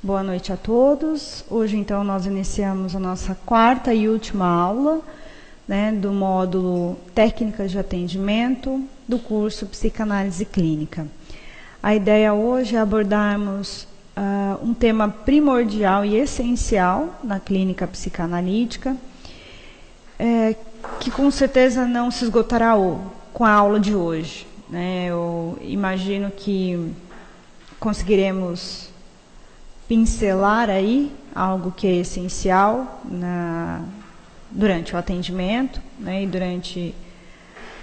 Boa noite a todos. Hoje, então, nós iniciamos a nossa quarta e última aula, né, do módulo Técnicas de Atendimento do curso Psicanálise Clínica. A ideia hoje é abordarmos um tema primordial e essencial na clínica psicanalítica, que com certeza não se esgotará com a aula de hoje, né? Eu imagino que conseguiremos pincelar aí algo que é essencial durante o atendimento, né, e durante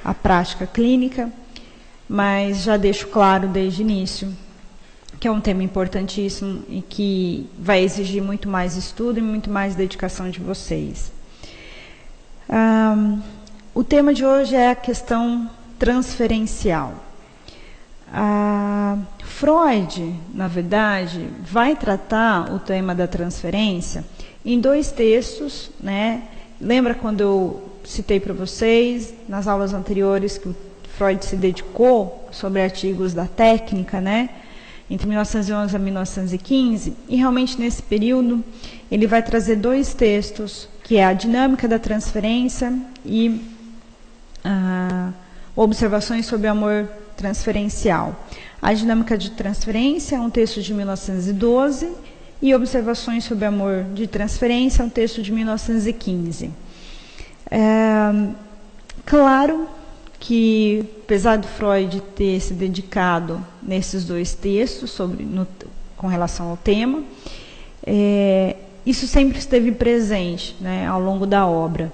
a prática clínica, mas já deixo claro desde o início que é um tema importantíssimo e que vai exigir muito mais estudo e muito mais dedicação de vocês. O tema de hoje é a questão transferencial. Freud, na verdade, vai tratar o tema da transferência em dois textos, né? Lembra quando eu citei para vocês, nas aulas anteriores, que o Freud se dedicou sobre artigos da técnica, né? Entre 1911 a 1915, e realmente nesse período ele vai trazer dois textos, que é a dinâmica da transferência e observações sobre o amor transferencial. A dinâmica de transferência é um texto de 1912 e observações sobre amor de transferência é um texto de 1915. Claro que, apesar do Freud ter se dedicado nesses dois textos com relação ao tema, isso sempre esteve presente, né, ao longo da obra.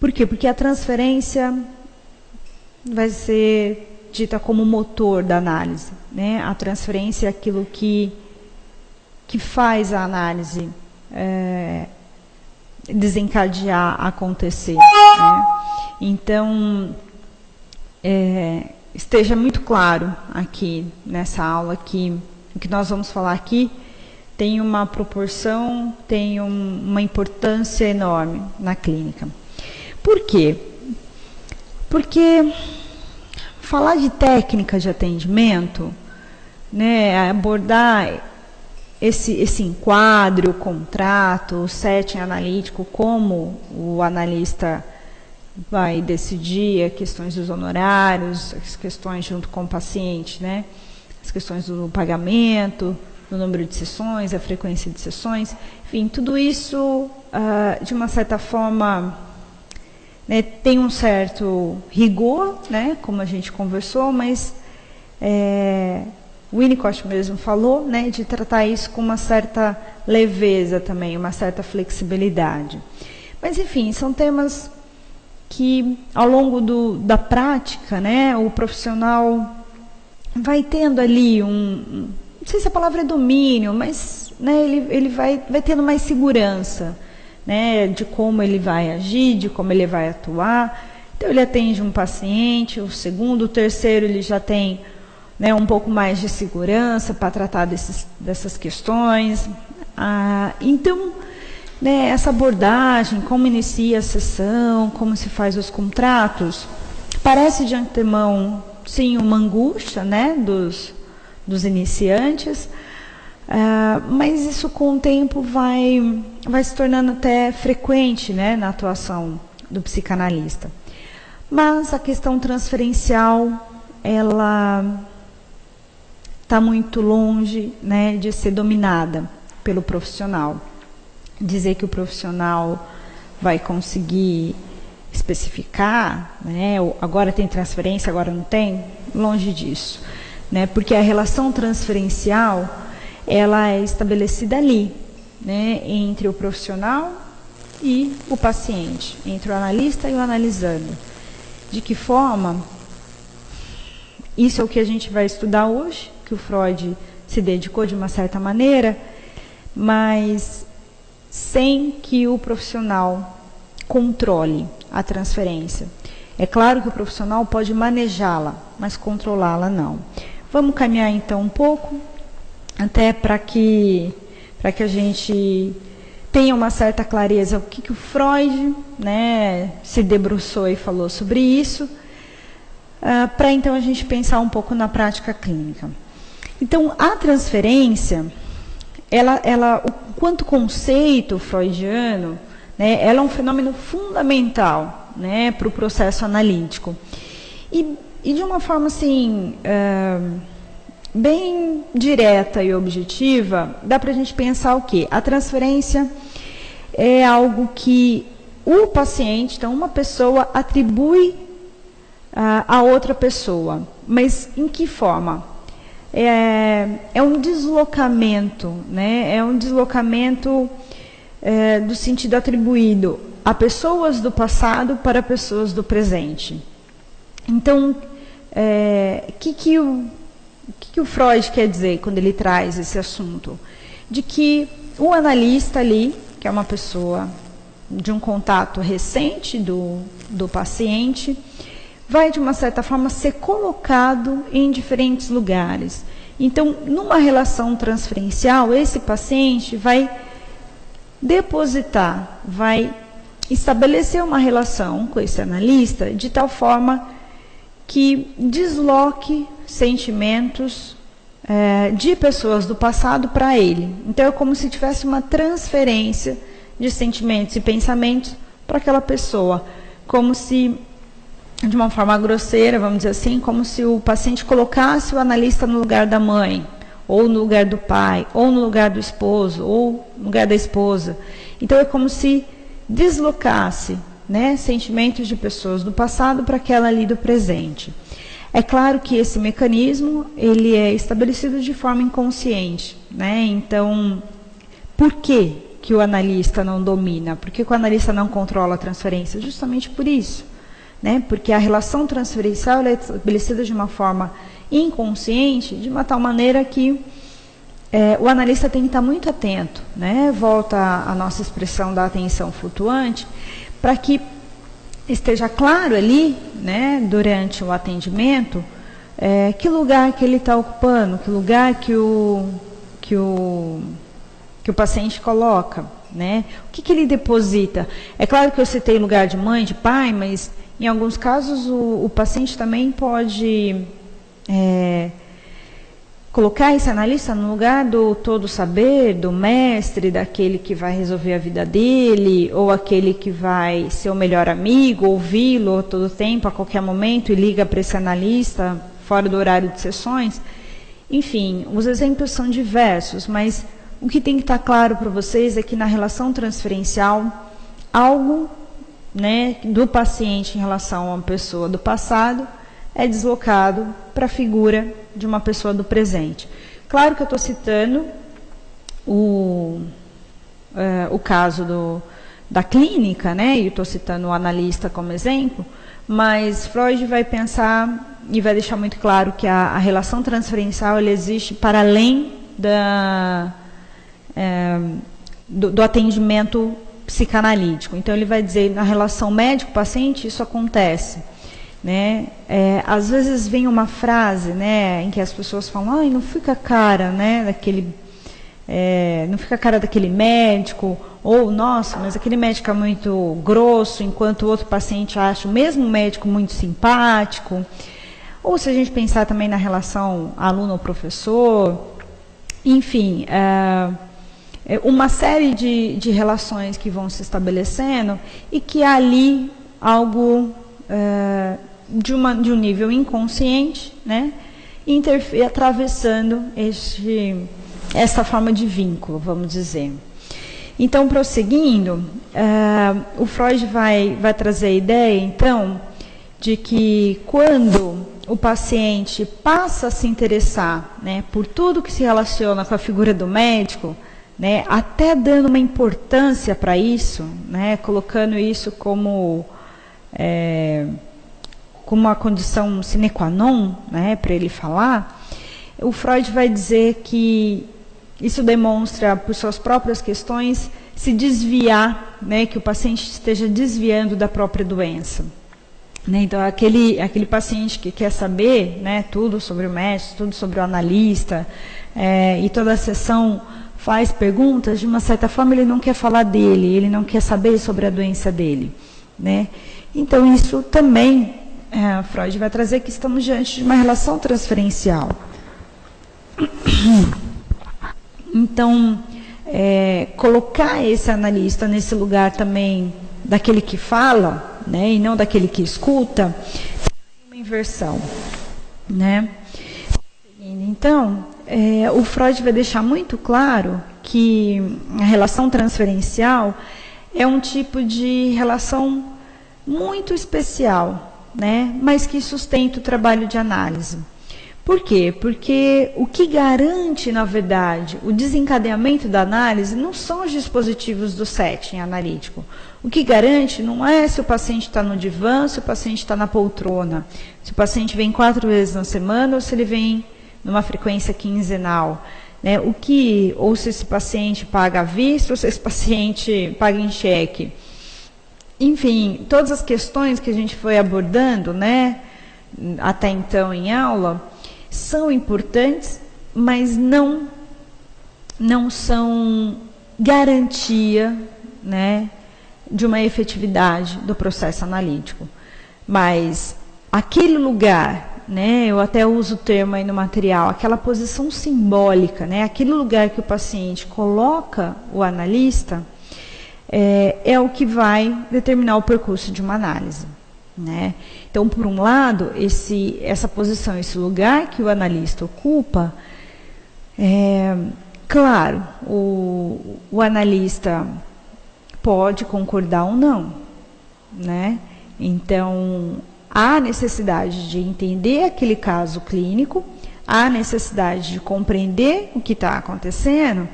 Por quê? Porque a transferência vai ser dita como motor da análise, né? A transferência é aquilo que faz a análise desencadear, acontecer, né? Então, esteja muito claro aqui nessa aula que o que nós vamos falar aqui tem uma proporção, tem uma importância enorme na clínica. Por quê? Porque falar de técnica de atendimento, né, abordar esse enquadro, o contrato, o setting analítico, como o analista vai decidir as questões dos honorários, as questões junto com o paciente, né, as questões do pagamento, do número de sessões, a frequência de sessões, enfim, tudo isso, de uma certa forma, né, tem um certo rigor, né, como a gente conversou, mas o Winnicott mesmo falou, né, de tratar isso com uma certa leveza também, uma certa flexibilidade. Mas, enfim, são temas que, ao longo da prática, né, o profissional vai tendo ali não sei se a palavra é domínio, mas, né, ele vai tendo mais segurança, né, de como ele vai agir, de como ele vai atuar. Então, ele atende um paciente, o segundo, o terceiro, ele já tem, né, um pouco mais de segurança para tratar dessas questões. Então, né, essa abordagem, como inicia a sessão, como se faz os contratos, parece de antemão, sim, uma angústia, né, dos iniciantes, mas isso com o tempo vai se tornando até frequente, né, na atuação do psicanalista. Mas a questão transferencial, ela está muito longe, né, de ser dominada pelo profissional. Dizer que o profissional vai conseguir especificar, né, agora tem transferência, agora não tem, longe disso, né, porque a relação transferencial, ela é estabelecida ali, né, entre o profissional e o paciente, entre o analista e o analisando. De que forma? Isso é o que a gente vai estudar hoje, que o Freud se dedicou de uma certa maneira, mas sem que o profissional controle a transferência. É claro que o profissional pode manejá-la, mas controlá-la não. Vamos caminhar então um pouco, até para que a gente tenha uma certa clareza o que o Freud, né, se debruçou e falou sobre isso, para então a gente pensar um pouco na prática clínica. Então, a transferência, quanto conceito freudiano, né, ela é um fenômeno fundamental, né, para o processo analítico. E de uma forma assim, bem direta e objetiva, dá para a gente pensar o quê? A transferência é algo que o paciente, então uma pessoa atribui a outra pessoa, mas em que forma? É um deslocamento, né? É um deslocamento do sentido atribuído a pessoas do passado para pessoas do presente. Então, o que o Freud quer dizer quando ele traz esse assunto? De que o analista ali, que é uma pessoa de um contato recente do paciente, vai, de uma certa forma, ser colocado em diferentes lugares. Então, numa relação transferencial, esse paciente vai depositar, vai estabelecer uma relação com esse analista de tal forma que desloque sentimentos de pessoas do passado para ele. Então, é como se tivesse uma transferência de sentimentos e pensamentos para aquela pessoa, como se, de uma forma grosseira, vamos dizer assim, como se o paciente colocasse o analista no lugar da mãe, ou no lugar do pai, ou no lugar do esposo, ou no lugar da esposa. Então, é como se deslocasse, né, sentimentos de pessoas do passado para aquela ali do presente. É claro que esse mecanismo ele é estabelecido de forma inconsciente, né? Então, por que o analista não domina? Por que o analista não controla a transferência? Justamente por isso, né? Porque a relação transferencial ela é estabelecida de uma forma inconsciente, de uma tal maneira que o analista tem que estar muito atento, né? Volta a nossa expressão da atenção flutuante, para que esteja claro ali, né, durante o atendimento, que lugar que ele está ocupando, que lugar que o paciente coloca, né? O que ele deposita. É claro que eu citei lugar de mãe, de pai, mas em alguns casos o paciente também pode colocar esse analista no lugar do todo saber, do mestre, daquele que vai resolver a vida dele, ou aquele que vai ser o melhor amigo, ouvi-lo todo tempo, a qualquer momento, e liga para esse analista fora do horário de sessões. Enfim, os exemplos são diversos, mas o que tem que estar claro para vocês é que na relação transferencial, algo, né, do paciente em relação a uma pessoa do passado é deslocado para a figura de uma pessoa do presente. Claro que eu estou citando o caso da clínica, né? E estou citando o analista como exemplo, mas Freud vai pensar e vai deixar muito claro que a relação transferencial ela existe para além do atendimento psicanalítico. Então, ele vai dizer, na relação médico-paciente, isso acontece. Né? Às vezes vem uma frase, né, em que as pessoas falam, não fica a cara, né, não fica a cara daquele médico, ou, nossa, mas aquele médico é muito grosso, enquanto o outro paciente acha o mesmo médico muito simpático. Ou se a gente pensar também na relação aluno-professor, enfim, uma série de relações que vão se estabelecendo e que há ali algo de um nível inconsciente, né, atravessando essa forma de vínculo, vamos dizer. Então, prosseguindo, o Freud vai trazer a ideia, então, de que quando o paciente passa a se interessar, né, por tudo que se relaciona com a figura do médico, né, até dando uma importância para isso, né, colocando isso como uma condição sine qua non, né, para ele falar, o Freud vai dizer que isso demonstra, por suas próprias questões, se desviar, né, que o paciente esteja desviando da própria doença. né? Então, aquele paciente que quer saber, né, tudo sobre o médico, tudo sobre o analista, e toda a sessão faz perguntas, de uma certa forma ele não quer falar dele, ele não quer saber sobre a doença dele, né? Então, isso também, Freud vai trazer que estamos diante de uma relação transferencial. Então, colocar esse analista nesse lugar também daquele que fala, né, e não daquele que escuta, é uma inversão, né? Então, o Freud vai deixar muito claro que a relação transferencial é um tipo de relação muito especial, né, mas que sustenta o trabalho de análise. Por quê? Porque o que garante, na verdade, o desencadeamento da análise não são os dispositivos do setting analítico. O que garante não é se o paciente está no divã, se o paciente está na poltrona, se o paciente vem 4 vezes na semana ou se ele vem numa frequência quinzenal, né? Ou se esse paciente paga à vista ou se esse paciente paga em cheque. Enfim, todas as questões que a gente foi abordando, né, até então em aula, são importantes, mas não são garantia, né, de uma efetividade do processo analítico. Mas aquele lugar, né, eu até uso o termo aí no material, aquela posição simbólica, né, aquele lugar que o paciente coloca o analista, é o que vai determinar o percurso de uma análise, né? Então, por um lado, essa posição, esse lugar que o analista ocupa, claro, o analista pode concordar ou não, né? Então, há necessidade de entender aquele caso clínico, há necessidade de compreender o que está acontecendo,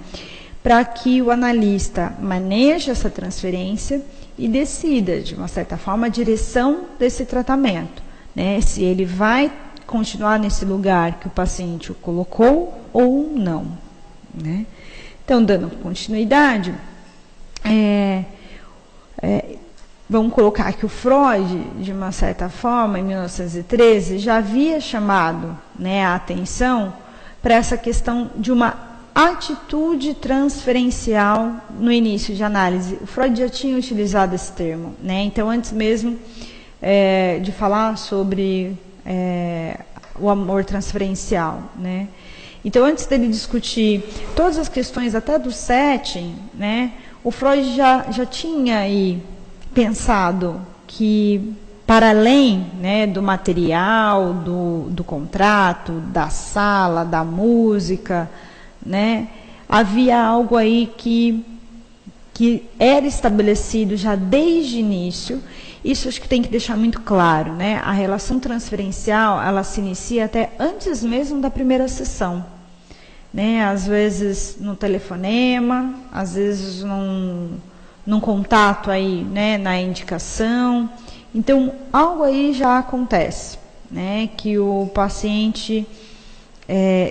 para que o analista maneje essa transferência e decida, de uma certa forma, a direção desse tratamento, né? Se ele vai continuar nesse lugar que o paciente o colocou ou não, né? Então, dando continuidade, vamos colocar que o Freud, de uma certa forma, em 1913, já havia chamado, né, a atenção para essa questão de uma atitude transferencial no início de análise. O Freud já tinha utilizado esse termo, né? Então, antes mesmo de falar sobre o amor transferencial, né? Então, antes dele discutir todas as questões até do setting, né, o Freud já tinha aí pensado que, para além, né, do material, do contrato, da sala, da música, né, havia algo aí que era estabelecido já desde o início. Isso acho que tem que deixar muito claro, né? A relação transferencial, ela se inicia até antes mesmo da primeira sessão, né? Às vezes no telefonema, às vezes num contato aí, né, na indicação. Então, algo aí já acontece, né, que o paciente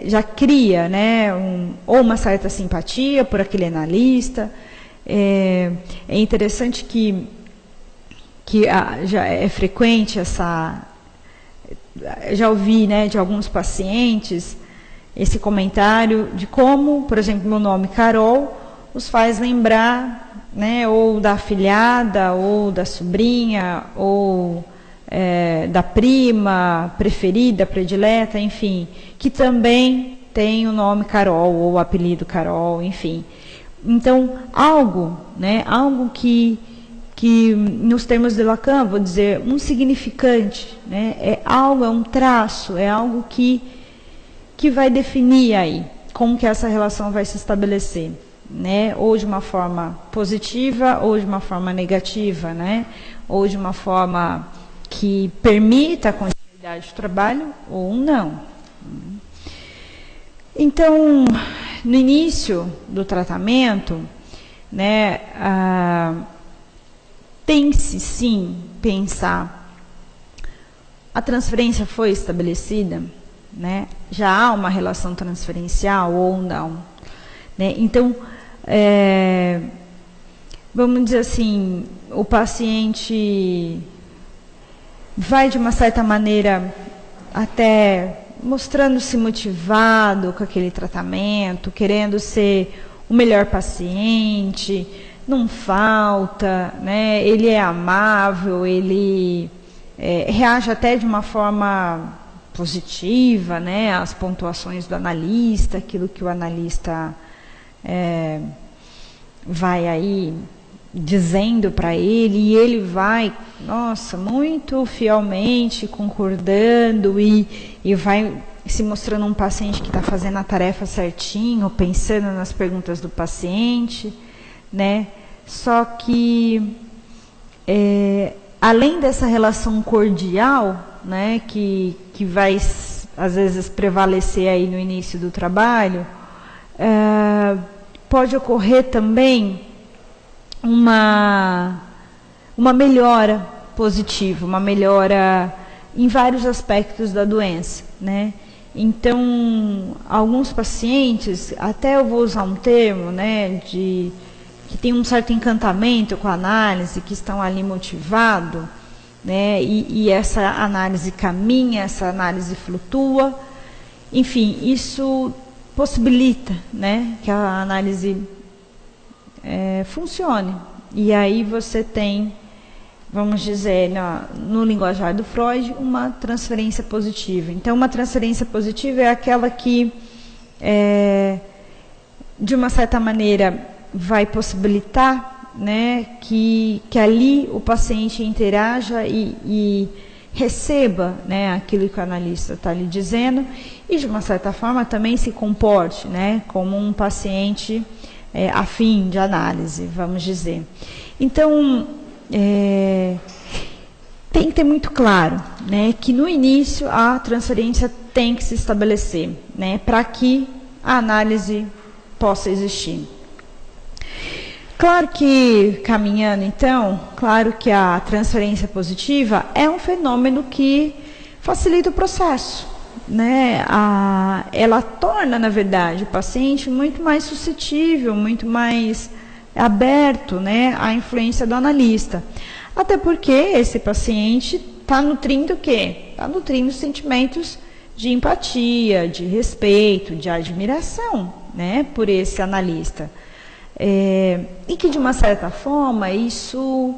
já cria, né, ou uma certa simpatia por aquele analista. É interessante que já é frequente já ouvi, né, de alguns pacientes esse comentário de como, por exemplo, meu nome Carol os faz lembrar, né, ou da afilhada, ou da sobrinha, ou da prima preferida, predileta, enfim, que também tem o nome Carol, ou o apelido Carol, enfim. Então, algo, né, algo que nos termos de Lacan, vou dizer, um significante, né, é um traço, é algo que vai definir aí como que essa relação vai se estabelecer, né, ou de uma forma positiva, ou de uma forma negativa, né, ou de uma forma que permita a continuidade do trabalho, ou não. Então, no início do tratamento, né, tem-se sim pensar, a transferência foi estabelecida, né, já há uma relação transferencial ou não, né? Então, vamos dizer assim, o paciente vai de uma certa maneira até mostrando-se motivado com aquele tratamento, querendo ser o melhor paciente, não falta, né? Ele é amável, ele reage até de uma forma positiva, né? As pontuações do analista, aquilo que o analista vai aí dizendo para ele, e ele vai, nossa, muito fielmente concordando e vai se mostrando um paciente que está fazendo a tarefa certinho, pensando nas perguntas do paciente, né? Só que, além dessa relação cordial, né, que vai, às vezes, prevalecer aí no início do trabalho, pode ocorrer também uma melhora positiva, uma melhora em vários aspectos da doença, né? Então, alguns pacientes, até eu vou usar um termo, né, que tem um certo encantamento com a análise, que estão ali motivados, né, e essa análise caminha, essa análise flutua, enfim, isso possibilita, né, que a análise funcione. E aí você tem, vamos dizer, no linguajar do Freud, uma transferência positiva. Então, uma transferência positiva é aquela que, de uma certa maneira, vai possibilitar, né, que ali o paciente interaja e receba, né, aquilo que o analista está lhe dizendo e, de uma certa forma, também se comporte, né, como um paciente afim de análise, vamos dizer. Então, tem que ter muito claro, né, que no início a transferência tem que se estabelecer, né, para que a análise possa existir. Claro que, caminhando então, claro que a transferência positiva é um fenômeno que facilita o processo, né? Ela torna, na verdade, o paciente muito mais suscetível, muito mais aberto, né, à influência do analista. Até porque esse paciente está nutrindo o quê? Está nutrindo sentimentos de empatia, de respeito, de admiração, né, por esse analista. E que, de uma certa forma, isso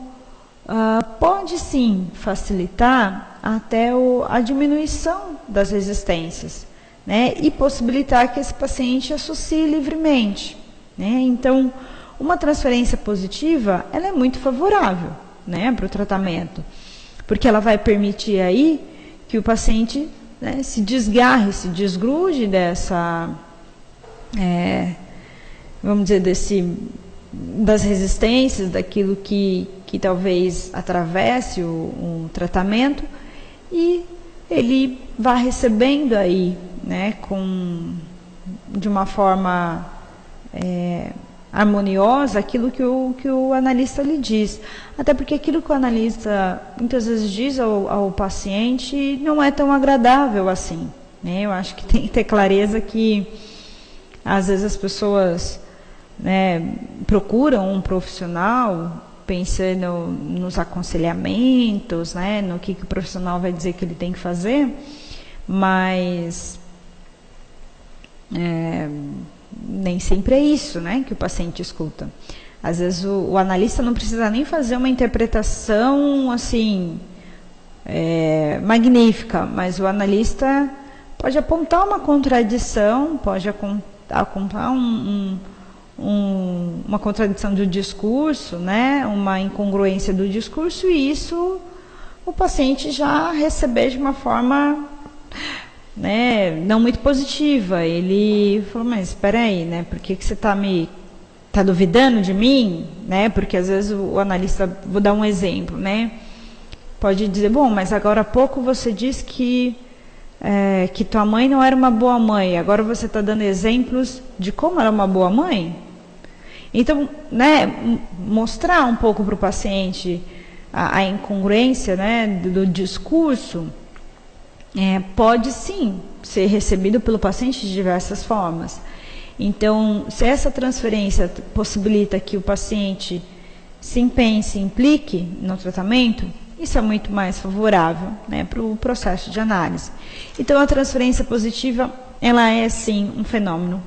pode sim facilitar até a diminuição das resistências, né, e possibilitar que esse paciente associe livremente, né. Então, uma transferência positiva, ela é muito favorável, né, para o tratamento, porque ela vai permitir aí que o paciente, né, se desgarre, se desgrude dessa, vamos dizer, das resistências, daquilo que talvez atravesse o tratamento, e ele vai recebendo aí, né, de uma forma harmoniosa aquilo que o analista lhe diz. Até porque aquilo que o analista muitas vezes diz ao paciente não é tão agradável assim, né? Eu acho que tem que ter clareza que às vezes as pessoas, né, procuram um profissional pensando nos aconselhamentos, né, no que o profissional vai dizer que ele tem que fazer, mas nem sempre é isso, né, que o paciente escuta. Às vezes o analista não precisa nem fazer uma interpretação assim magnífica, mas o analista pode apontar uma contradição, pode apontar uma contradição do discurso, né, uma incongruência do discurso, e isso o paciente já receber de uma forma, né, não muito positiva. Ele falou, mas espera aí, né, por que você está duvidando de mim, né? Porque às vezes o analista, vou dar um exemplo, né, pode dizer, bom, mas agora há pouco você disse que tua mãe não era uma boa mãe, agora você está dando exemplos de como era uma boa mãe. Então, né, mostrar um pouco para o paciente a incongruência, né, do discurso, pode sim ser recebido pelo paciente de diversas formas. Então, se essa transferência possibilita que o paciente se empenhe, se implique no tratamento, isso é muito mais favorável, né, para o processo de análise. Então, a transferência positiva, ela é, sim, um fenômeno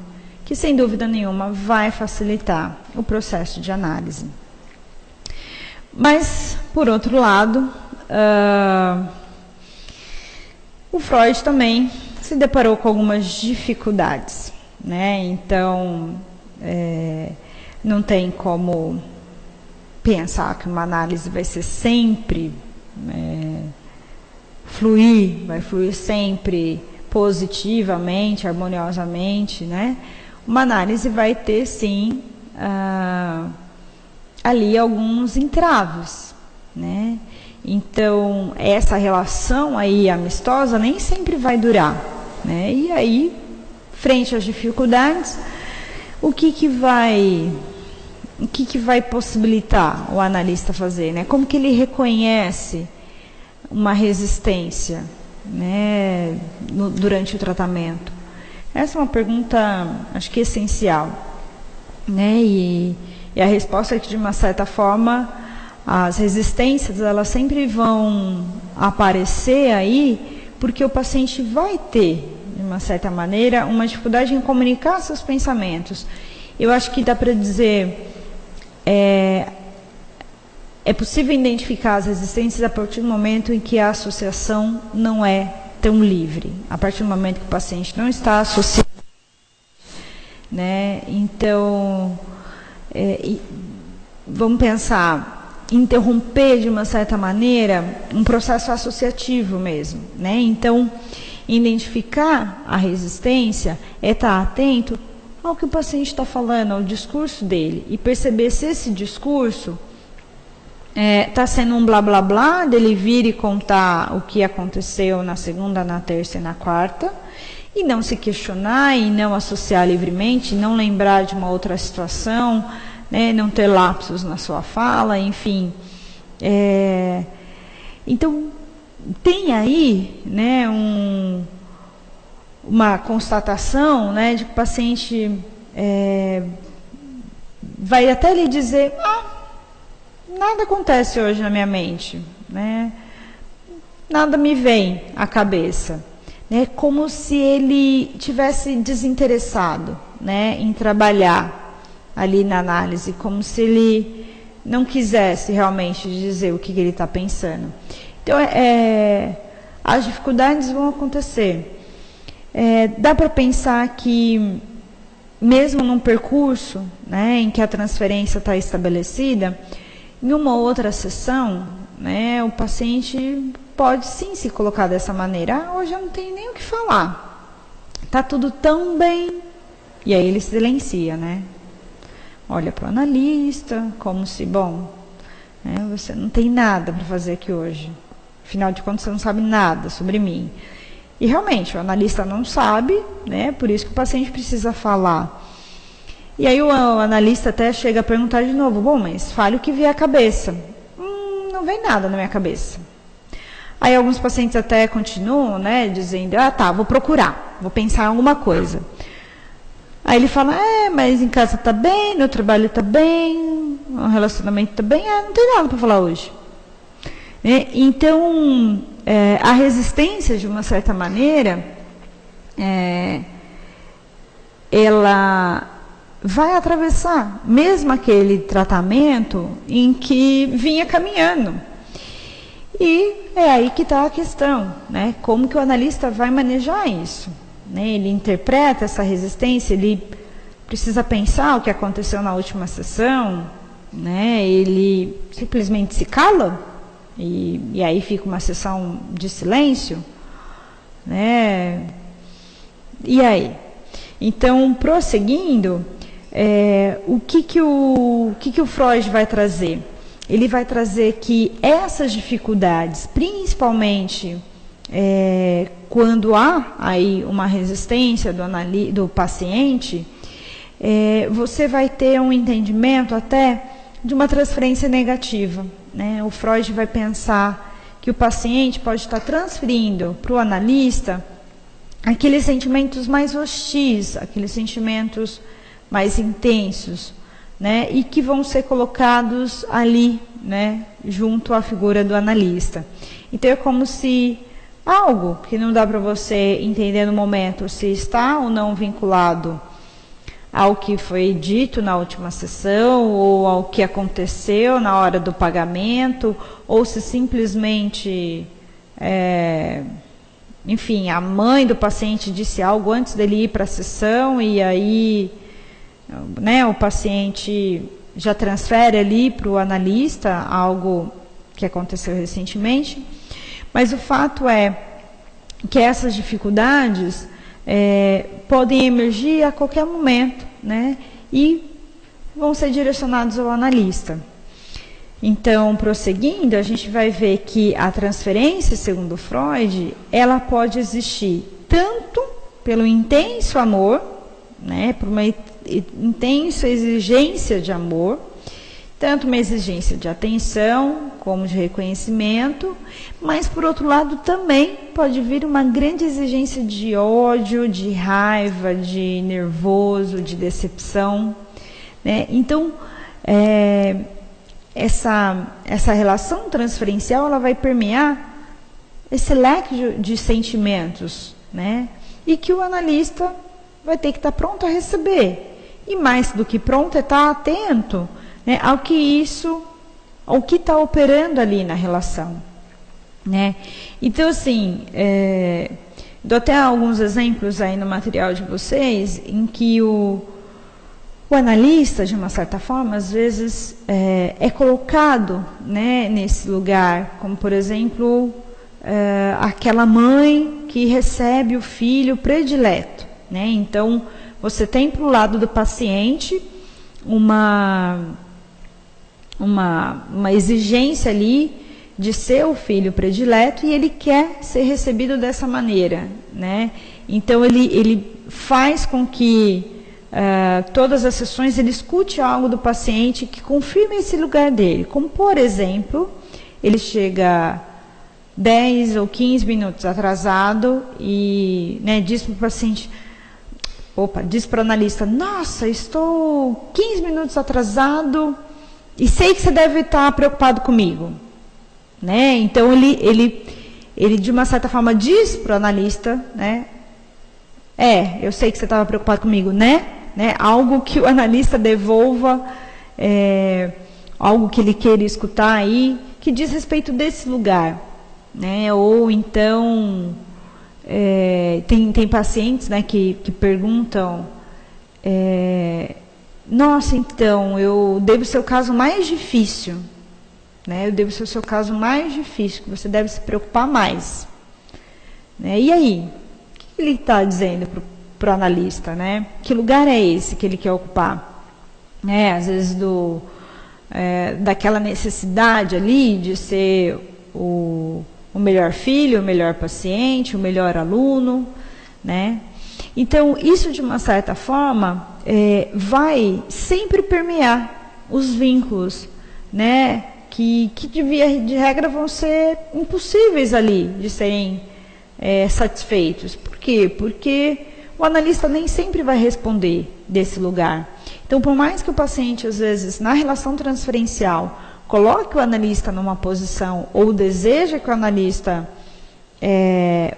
que, sem dúvida nenhuma, vai facilitar o processo de análise. Mas, por outro lado, o Freud também se deparou com algumas dificuldades, né? Então, não tem como pensar que uma análise vai ser sempre vai fluir sempre positivamente, harmoniosamente, né? Uma análise vai ter, sim, ali alguns entraves, né? Então, essa relação aí amistosa nem sempre vai durar, né? E aí, frente às dificuldades, o que vai possibilitar o analista fazer, né? Como que ele reconhece uma resistência, né, durante o tratamento? Essa é uma pergunta, acho que essencial, né? E a resposta é que, de uma certa forma, as resistências, elas sempre vão aparecer aí, porque o paciente vai ter, de uma certa maneira, uma dificuldade em comunicar seus pensamentos. Eu acho que dá para dizer, é possível identificar as resistências a partir do momento em que a associação não é tão livre, a partir do momento que o paciente não está associado, né? Então, vamos pensar, interromper de uma certa maneira um processo associativo mesmo, né? Então, identificar a resistência é estar atento ao que o paciente está falando, ao discurso dele, e perceber se esse discurso está sendo um blá blá blá, dele vir e contar o que aconteceu na segunda, na terça e na quarta, e não se questionar, e não associar livremente, não lembrar de uma outra situação, né, não ter lapsos na sua fala, enfim. Então, tem aí, né, uma constatação, né, de que o paciente vai até lhe dizer, nada acontece hoje na minha mente, né, nada me vem à cabeça, né, como se ele tivesse desinteressado, né, em trabalhar ali na análise, como se ele não quisesse realmente dizer o que ele está pensando. Então, as dificuldades vão acontecer. Dá para pensar que, mesmo num percurso, né, em que a transferência está estabelecida, em uma outra sessão, né, o paciente pode sim se colocar dessa maneira. Hoje eu não tenho nem o que falar. Está tudo tão bem. E aí ele silencia, né? Olha para o analista, como se, você não tem nada para fazer aqui hoje. Afinal de contas, você não sabe nada sobre mim. E realmente, o analista não sabe, né? Por isso que o paciente precisa falar. E aí o analista até chega a perguntar de novo, mas fale o que vier à cabeça. Não vem nada na minha cabeça. Aí alguns pacientes até continuam, né, dizendo, vou procurar, vou pensar em alguma coisa. Aí ele fala, mas em casa está bem, no trabalho está bem, no relacionamento está bem, não tem nada para falar hoje. Então, a resistência, de uma certa maneira, ela vai atravessar mesmo aquele tratamento em que vinha caminhando. E é aí que está a questão, né? Como que o analista vai manejar isso? Né? Ele interpreta essa resistência, ele precisa pensar o que aconteceu na última sessão, né? Ele simplesmente se cala e aí fica uma sessão de silêncio, né? E aí? Então, prosseguindo, o que o Freud vai trazer? Ele vai trazer que essas dificuldades, principalmente quando há aí uma resistência do paciente, você vai ter um entendimento até de uma transferência negativa, né? O Freud vai pensar que o paciente pode estar transferindo para o analista aqueles sentimentos mais hostis, aqueles sentimentos mais intensos, né, e que vão ser colocados ali, né, junto à figura do analista. Então é como se algo que não dá para você entender no momento se está ou não vinculado ao que foi dito na última sessão, ou ao que aconteceu na hora do pagamento, ou se simplesmente, enfim, a mãe do paciente disse algo antes dele ir para a sessão, e aí, né, o paciente já transfere ali para o analista algo que aconteceu recentemente. Mas o fato é que essas dificuldades podem emergir a qualquer momento, né? E vão ser direcionados ao analista. Então, prosseguindo, a gente vai ver que a transferência, segundo Freud, ela pode existir tanto pelo intenso amor, né? Por uma intensa exigência de amor, tanto uma exigência de atenção como de reconhecimento, mas por outro lado também pode vir uma grande exigência de ódio, de raiva, de nervoso, de decepção, né? Então, essa relação transferencial, ela vai permear esse leque de sentimentos, né? E que o analista vai ter que estar pronto a receber. E mais do que pronto, é estar atento, né, ao que está operando ali na relação, né? Então, assim, dou até alguns exemplos aí no material de vocês, em que o analista, de uma certa forma, às vezes é colocado, né, nesse lugar, como, por exemplo, aquela mãe que recebe o filho predileto, né? Então, você tem para o lado do paciente uma exigência ali de ser o filho predileto, e ele quer ser recebido dessa maneira, né? Então ele faz com que todas as sessões ele escute algo do paciente que confirme esse lugar dele, como, por exemplo, ele chega 10 ou 15 minutos atrasado e, né, diz para o paciente, diz para o analista: nossa, estou 15 minutos atrasado e sei que você deve estar preocupado comigo, né? Então ele de uma certa forma diz para o analista, né? Eu sei que você estava preocupado comigo, né? Algo que o analista devolva, algo que ele queira escutar aí, que diz respeito desse lugar, né? Ou então tem pacientes, né, que perguntam, nossa, então, eu devo ser o caso mais difícil, né? Eu devo ser o seu caso mais difícil, que você deve se preocupar mais, né? E aí, o que ele está dizendo para o analista, né? Que lugar é esse que ele quer ocupar? Às vezes daquela necessidade ali de ser o melhor filho, o melhor paciente, o melhor aluno, né? Então, isso, de uma certa forma, vai sempre permear os vínculos, né? Que de via de regra vão ser impossíveis ali de serem satisfeitos. Por quê? Porque o analista nem sempre vai responder desse lugar. Então, por mais que o paciente, às vezes, na relação transferencial, coloque o analista numa posição, ou deseja que o analista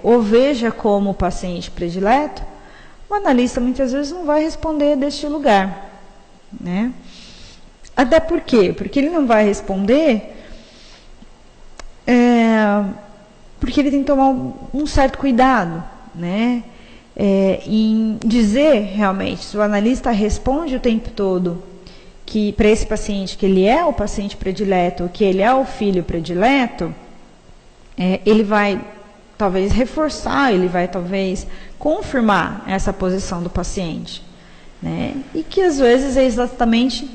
o veja como paciente predileto, o analista muitas vezes não vai responder deste lugar, né? Até por quê? Porque ele não vai responder porque ele tem que tomar um certo cuidado, né? Em dizer realmente, se o analista responde o tempo todo que para esse paciente que ele é o paciente predileto, que ele é o filho predileto, ele vai talvez reforçar, ele vai talvez confirmar essa posição do paciente, né? E que às vezes é exatamente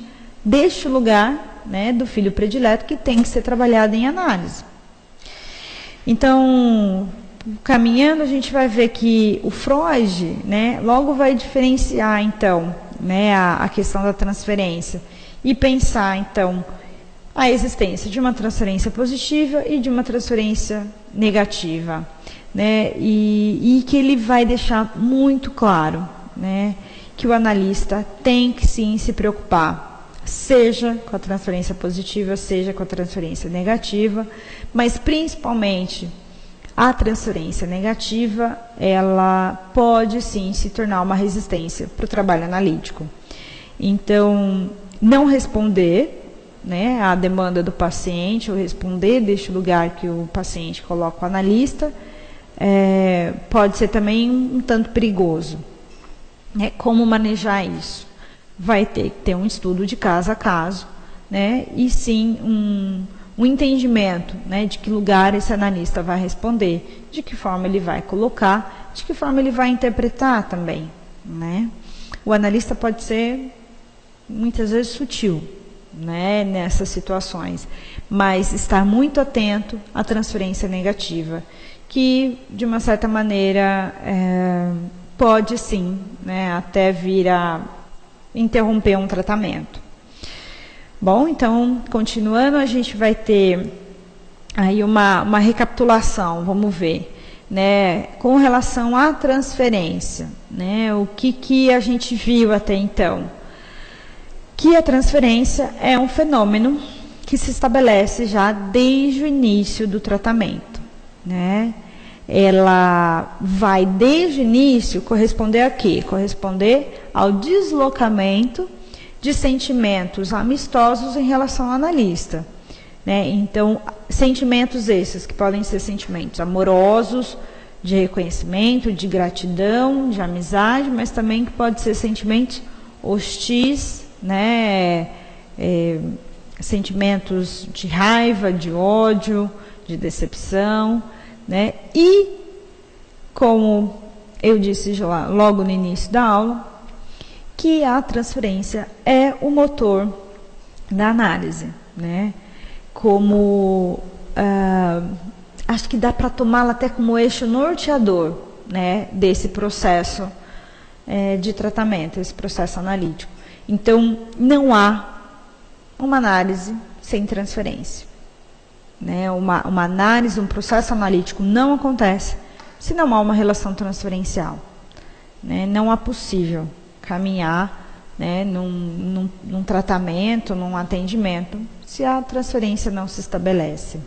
deste lugar, né, do filho predileto que tem que ser trabalhado em análise. Então, caminhando, a gente vai ver que o Freud, né, logo vai diferenciar, então, né, a questão da transferência e pensar, então, a existência de uma transferência positiva e de uma transferência negativa, né, e que ele vai deixar muito claro, né, que o analista tem que sim se preocupar seja com a transferência positiva, seja com a transferência negativa, mas principalmente a transferência negativa, ela pode sim se tornar uma resistência para o trabalho analítico. Então, não responder, né, à demanda do paciente, ou responder deste lugar que o paciente coloca o analista, pode ser também um tanto perigoso. Como manejar isso? Vai ter que ter um estudo de caso a caso, né, e sim um entendimento, né, de que lugar esse analista vai responder, de que forma ele vai colocar, de que forma ele vai interpretar também, né? O analista pode ser muitas vezes sutil, né, nessas situações, mas estar muito atento à transferência negativa, que de uma certa maneira pode sim, né, até vir a interromper um tratamento. Bom, então, continuando, a gente vai ter aí uma recapitulação, vamos ver, né, com relação à transferência, né, o que a gente viu até então? Que a transferência é um fenômeno que se estabelece já desde o início do tratamento, né? Ela vai desde o início corresponder a quê? Corresponder ao deslocamento de sentimentos amistosos em relação ao analista, né? Então, sentimentos esses que podem ser sentimentos amorosos, de reconhecimento, de gratidão, de amizade, mas também que pode ser sentimentos hostis, né? Sentimentos de raiva, de ódio, de decepção, né? E, como eu disse já logo no início da aula, que a transferência é o motor da análise, né? Como acho que dá para tomá-la até como eixo norteador, né, desse processo de tratamento, esse processo analítico. Então, não há uma análise sem transferência, né? Uma análise, um processo analítico não acontece se não há uma relação transferencial, né? Não é possível caminhar, né, num tratamento, num atendimento, se a transferência não se estabelece.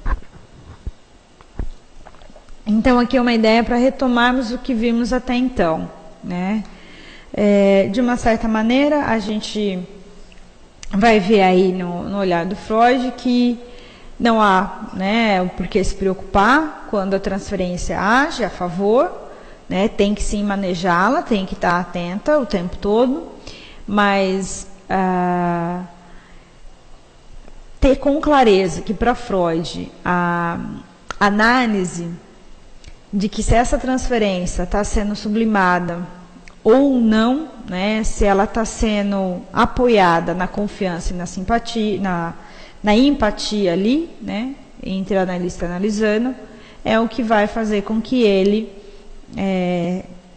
Então, aqui é uma ideia para retomarmos o que vimos até então, né? De uma certa maneira, a gente vai ver aí no olhar do Freud que não há, né, o porquê se preocupar quando a transferência age a favor, né, tem que sim manejá-la, tem que estar atenta o tempo todo, mas ter com clareza que para Freud a análise de que se essa transferência está sendo sublimada ou não, né, se ela está sendo apoiada na confiança e na simpatia, na empatia ali, né, entre analista e analisando, é o que vai fazer com que ele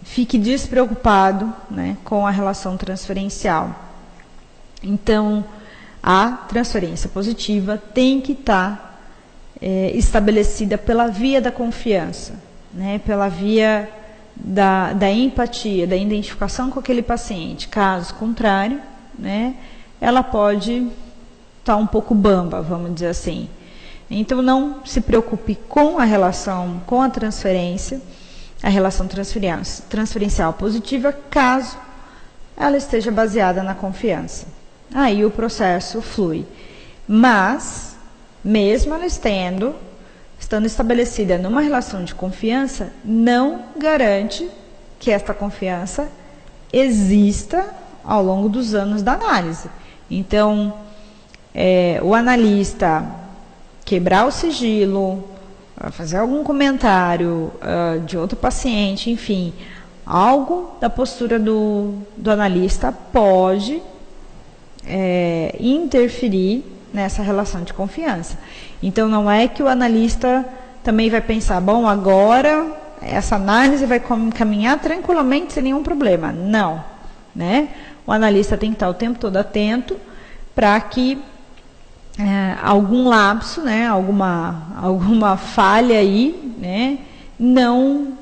fique despreocupado, né, com a relação transferencial. Então, a transferência positiva tem que estar estabelecida pela via da confiança, né, pela via da empatia, da identificação com aquele paciente. Caso contrário, né, ela pode estar um pouco bamba, vamos dizer assim. Então, não se preocupe com a relação, com a transferência, a relação transferencial positiva, caso ela esteja baseada na confiança. Aí o processo flui. Mas, mesmo ela estando estabelecida numa relação de confiança, não garante que esta confiança exista ao longo dos anos da análise. Então, o analista quebrar o sigilo, fazer algum comentário de outro paciente, enfim, algo da postura do analista pode interferir nessa relação de confiança. Então, não é que o analista também vai pensar, bom, agora essa análise vai caminhar tranquilamente sem nenhum problema. Não, né? O analista tem que estar o tempo todo atento para que algum lapso, né, alguma falha aí, né, não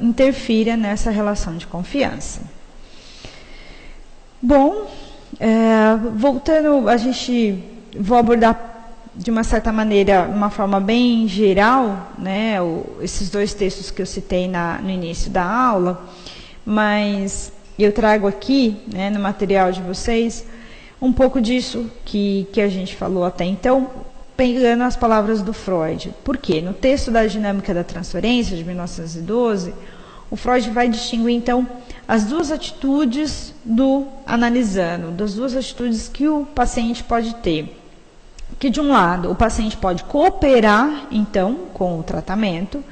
interfira nessa relação de confiança. Bom, voltando, vou abordar de uma certa maneira, uma forma bem geral, né, esses dois textos que eu citei no início da aula, mas eu trago aqui, né, no material de vocês, um pouco disso que a gente falou até então, pegando as palavras do Freud. Por quê? No texto da Dinâmica da Transferência, de 1912, o Freud vai distinguir, então, as duas atitudes do analisando, das duas atitudes que o paciente pode ter. Que, de um lado, o paciente pode cooperar, então, com o tratamento,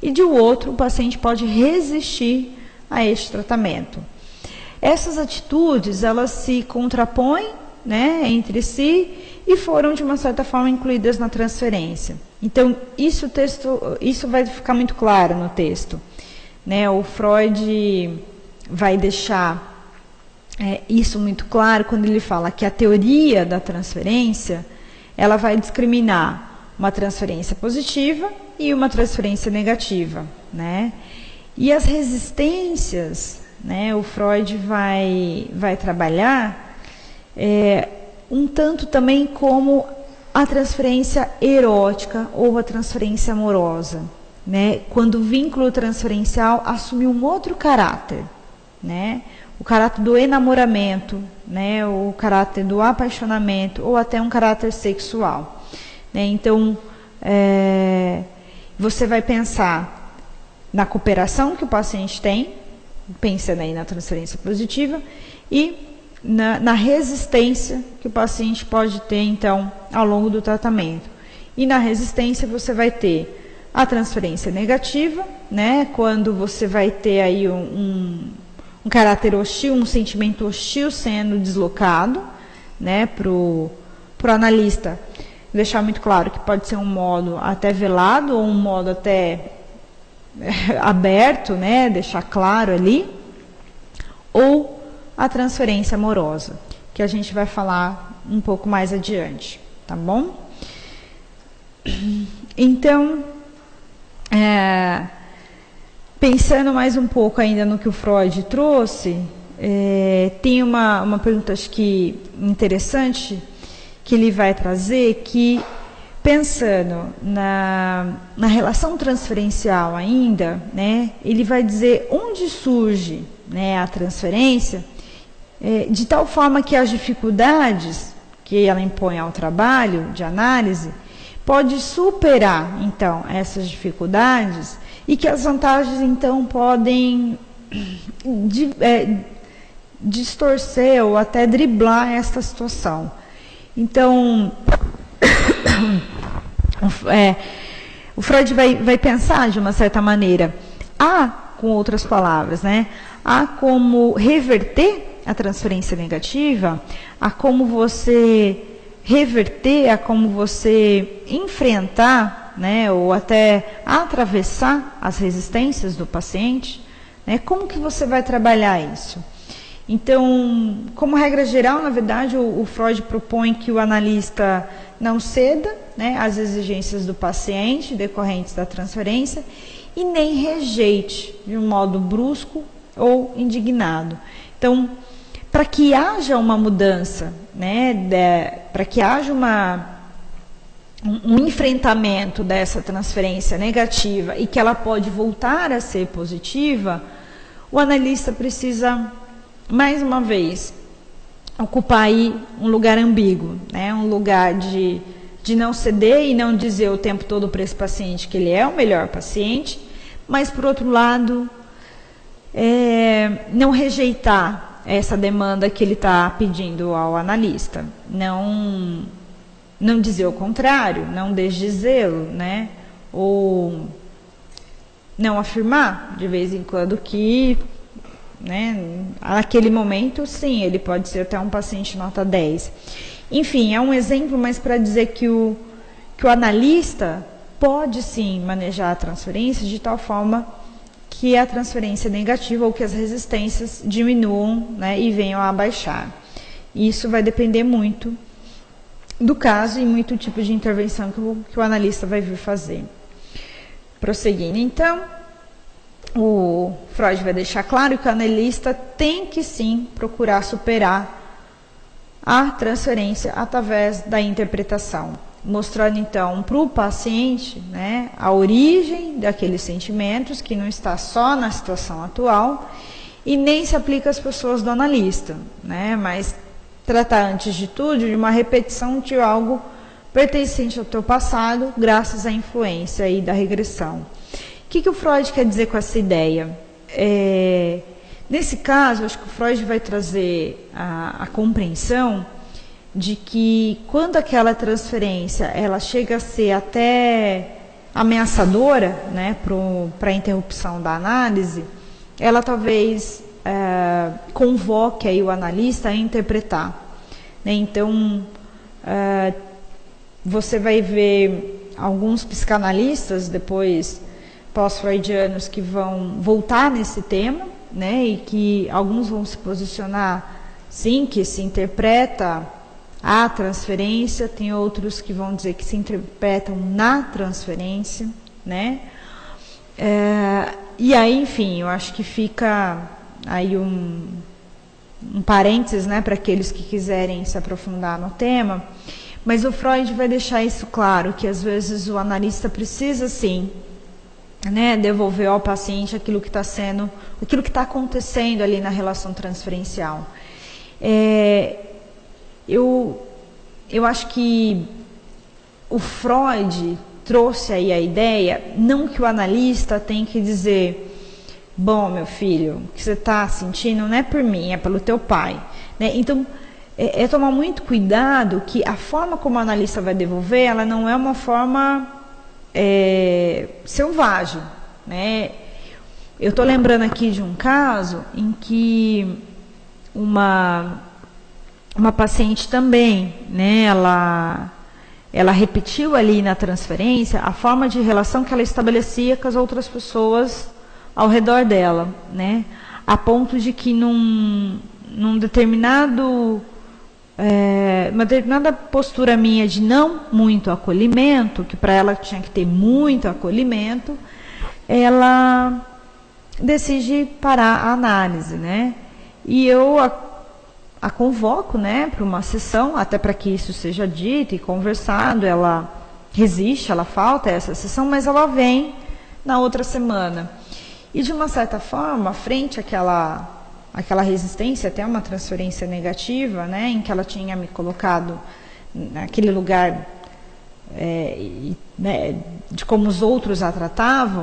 e, de outro, o paciente pode resistir a este tratamento. Essas atitudes, elas se contrapõem, né, entre si e foram, de uma certa forma, incluídas na transferência. Então, isso vai ficar muito claro no texto, né? O Freud vai deixar isso muito claro quando ele fala que a teoria da transferência, ela vai discriminar uma transferência positiva e uma transferência negativa, né? E as resistências, né, o Freud vai trabalhar um tanto também como a transferência erótica ou a transferência amorosa, né? Quando o vínculo transferencial assume um outro caráter, né? O caráter do enamoramento, né? O caráter do apaixonamento ou até um caráter sexual, né? Então, você vai pensar na cooperação que o paciente tem, pensando aí na transferência positiva, e na resistência que o paciente pode ter, então, ao longo do tratamento. E na resistência você vai ter a transferência negativa, né? Quando você vai ter aí um caráter hostil, um sentimento hostil sendo deslocado, né, pro analista deixar muito claro que pode ser um modo até velado ou um modo até aberto, né, deixar claro ali, ou a transferência amorosa, que a gente vai falar um pouco mais adiante, tá bom? Então, pensando mais um pouco ainda no que o Freud trouxe, tem uma pergunta, acho que interessante, que ele vai trazer, que pensando na relação transferencial ainda, né, ele vai dizer onde surge, né, a transferência, de tal forma que as dificuldades que ela impõe ao trabalho de análise pode superar, então, essas dificuldades e que as vantagens, então, podem distorcer ou até driblar esta situação. Então, o Freud vai pensar de uma certa maneira, com outras palavras, né, há como reverter a transferência negativa, há como você reverter, há como você enfrentar, né, ou até atravessar as resistências do paciente, né, como que você vai trabalhar isso? Então, como regra geral, na verdade, o Freud propõe que o analista não ceda, né, às exigências do paciente decorrentes da transferência e nem rejeite de um modo brusco ou indignado. Então, para que haja uma mudança, né, para que haja um enfrentamento dessa transferência negativa e que ela pode voltar a ser positiva, o analista precisa, mais uma vez, ocupar aí um lugar ambíguo, né, um lugar de não ceder e não dizer o tempo todo para esse paciente que ele é o melhor paciente, mas, por outro lado, não rejeitar essa demanda que ele está pedindo ao analista. Não dizer o contrário, não desdizê-lo, né? Ou não afirmar, de vez em quando, que, né, naquele momento, sim, ele pode ser até um paciente nota 10. Enfim, é um exemplo, mas para dizer que o analista pode, sim, manejar a transferência de tal forma que a transferência negativa ou que as resistências diminuam, né, e venham a baixar. Isso vai depender muito do caso e muito tipo de intervenção que o analista vai vir fazer. Prosseguindo, então, o Freud vai deixar claro que o analista tem que sim procurar superar a transferência através da interpretação, mostrando então para o paciente, né, a origem daqueles sentimentos, que não está só na situação atual e nem se aplica às pessoas do analista, né, mas tratar antes de tudo de uma repetição de algo pertencente ao teu passado, graças à influência aí da regressão. O que o Freud quer dizer com essa ideia? Nesse caso, acho que o Freud vai trazer a compreensão de que quando aquela transferência ela chega a ser até ameaçadora, né, para a interrupção da análise, ela talvez convoque aí o analista a interpretar, né? Então, você vai ver alguns psicanalistas depois pós-freudianos que vão voltar nesse tema, né, e que alguns vão se posicionar, sim, que se interpreta a transferência, tem outros que vão dizer que se interpretam na transferência, né, e aí, enfim, eu acho que fica aí um parênteses, né, para aqueles que quiserem se aprofundar no tema, mas o Freud vai deixar isso claro, que às vezes o analista precisa, sim, né, devolver ao paciente aquilo que está acontecendo ali na relação transferencial. Eu acho que o Freud trouxe aí a ideia, não que o analista tem que dizer, bom, meu filho, o que você está sentindo não é por mim, é pelo teu pai, né? Então, tomar muito cuidado que a forma como o analista vai devolver, ela não é uma forma selvagem, né? Eu estou lembrando aqui de um caso em que uma paciente também, né, ela repetiu ali na transferência a forma de relação que ela estabelecia com as outras pessoas ao redor dela, né, a ponto de que uma determinada postura minha de não muito acolhimento, que para ela tinha que ter muito acolhimento, ela decide parar a análise, né? E eu a convoco, né, para uma sessão, até para que isso seja dito e conversado. Ela resiste, ela falta essa sessão, mas ela vem na outra semana. E de uma certa forma, frente àquela resistência, até uma transferência negativa, né, em que ela tinha me colocado naquele lugar né, de como os outros a tratavam,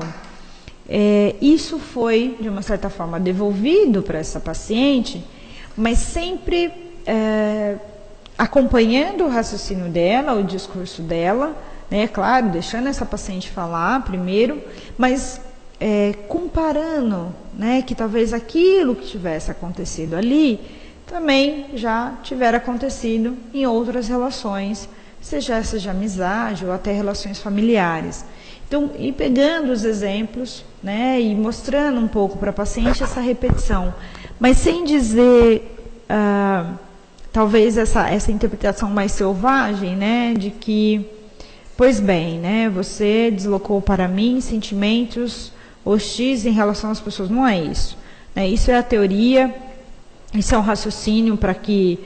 isso foi, de uma certa forma, devolvido para essa paciente, mas sempre acompanhando o raciocínio dela, o discurso dela, né, claro, deixando essa paciente falar primeiro, mas comparando, né, que talvez aquilo que tivesse acontecido ali também já tivera acontecido em outras relações, seja essa de amizade ou até relações familiares. Então, ir pegando os exemplos, né, e mostrando um pouco para a paciente essa repetição, mas sem dizer, talvez essa interpretação mais selvagem, né, de que, pois bem, né, você deslocou para mim sentimentos hostis em relação às pessoas. Não é isso, né? Isso é a teoria, isso é um raciocínio para que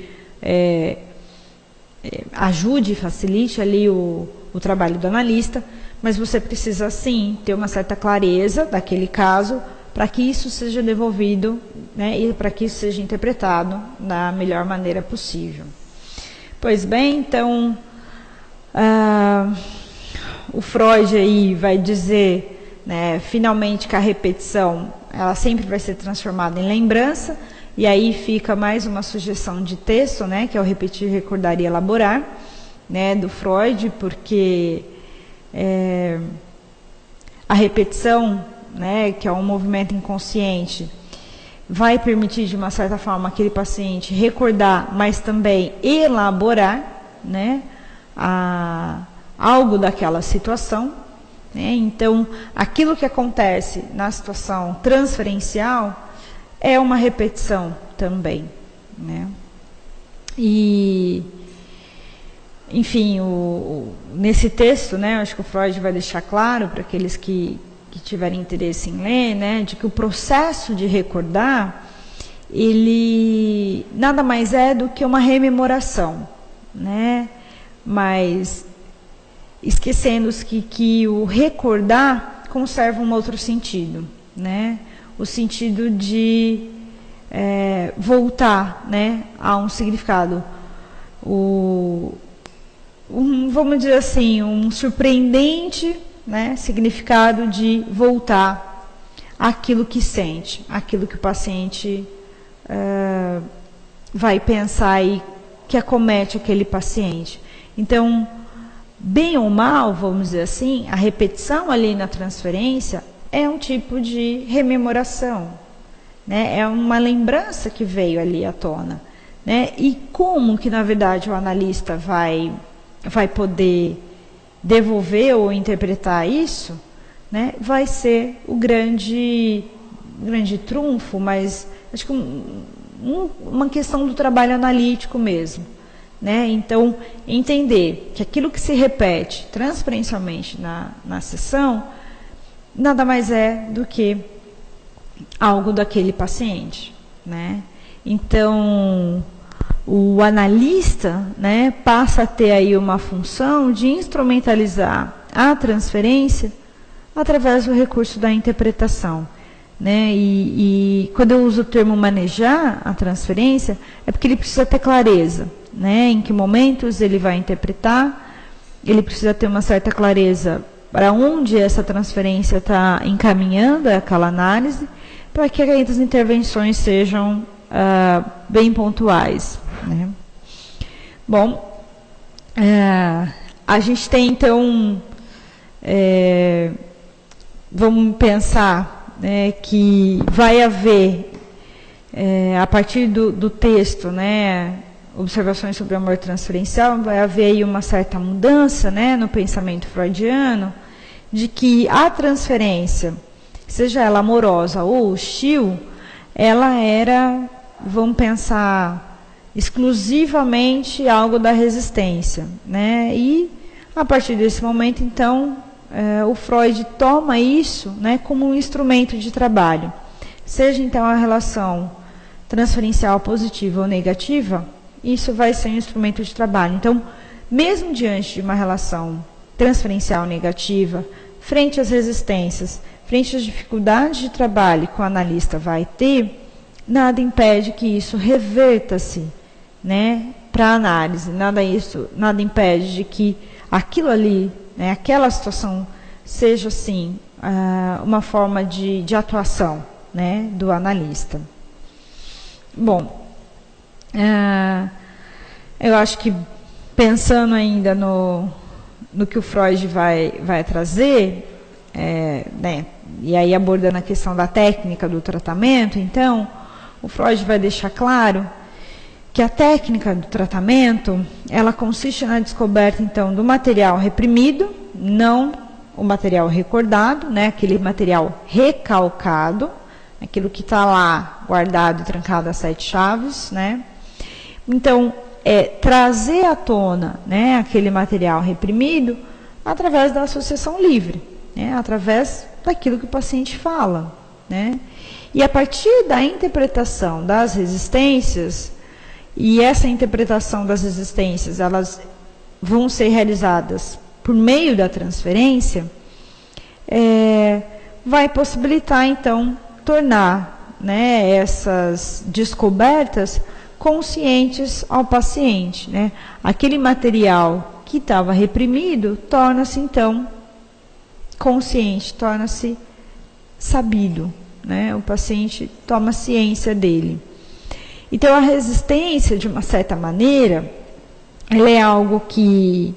ajude e facilite ali o trabalho do analista, mas você precisa sim ter uma certa clareza daquele caso para que isso seja devolvido, né, e para que isso seja interpretado da melhor maneira possível. Pois bem, então o Freud aí vai dizer, né, finalmente, que a repetição ela sempre vai ser transformada em lembrança, e aí fica mais uma sugestão de texto, né, que é o Repetir, Recordar e Elaborar, né, do Freud, porque a repetição, né, que é um movimento inconsciente, vai permitir, de uma certa forma, aquele paciente recordar, mas também elaborar, né, algo daquela situação, né? Então, aquilo que acontece na situação transferencial é uma repetição também, né? E, enfim, nesse texto, né, acho que o Freud vai deixar claro para aqueles que tiverem interesse em ler, né, de que o processo de recordar, ele nada mais é do que uma rememoração, né? Mas esquecendo-se que o recordar conserva um outro sentido, né? O sentido de voltar, né, a um significado, vamos dizer assim, um surpreendente, né, significado de voltar àquilo que sente, aquilo que o paciente vai pensar e que acomete aquele paciente. Então, bem ou mal, vamos dizer assim, a repetição ali na transferência é um tipo de rememoração, né? É uma lembrança que veio ali à tona, né? E como que, na verdade, o analista vai poder devolver ou interpretar isso, né? Vai ser o grande trunfo, mas acho que uma questão do trabalho analítico mesmo, né? Então, entender que aquilo que se repete transferencialmente na sessão nada mais é do que algo daquele paciente, né? Então, o analista, né, passa a ter aí uma função de instrumentalizar a transferência através do recurso da interpretação, né? E quando eu uso o termo manejar a transferência, é porque ele precisa ter clareza, né? Em que momentos ele vai interpretar, ele precisa ter uma certa clareza para onde essa transferência está encaminhando aquela análise, para que as intervenções sejam bem pontuais, né? Bom, a gente tem então, vamos pensar, né, que vai haver, a partir do texto, né, observações sobre o amor transferencial, vai haver aí uma certa mudança, né, no pensamento freudiano, de que a transferência, seja ela amorosa ou hostil, ela era, vamos pensar, exclusivamente algo da resistência, né? E a partir desse momento, então, o Freud toma isso, né, como um instrumento de trabalho. Seja então a relação transferencial positiva ou negativa, isso vai ser um instrumento de trabalho. Então, mesmo diante de uma relação transferencial negativa, frente às resistências, frente às dificuldades de trabalho que o analista vai ter, nada impede que isso reverta-se, né, para a análise. Nada impede de que aquilo ali, né, aquela situação, seja assim uma forma de atuação, né, do analista. Bom, eu acho que pensando ainda no que o Freud vai trazer, né, e aí abordando a questão da técnica do tratamento, então, o Freud vai deixar claro que a técnica do tratamento, ela consiste na descoberta, então, do material reprimido, não o material recordado, né, aquele material recalcado, aquilo que está lá guardado e trancado a 7 chaves, né. Então, trazer à tona, né, aquele material reprimido através da associação livre, né, através daquilo que o paciente fala, né. E a partir da interpretação das resistências, e essa interpretação das resistências, elas vão ser realizadas por meio da transferência, vai possibilitar, então, tornar, né, essas descobertas conscientes ao paciente, né? Aquele material que estava reprimido torna-se, então, consciente, torna-se sabido, né? O paciente toma ciência dele. Então, a resistência, de uma certa maneira, ela é algo que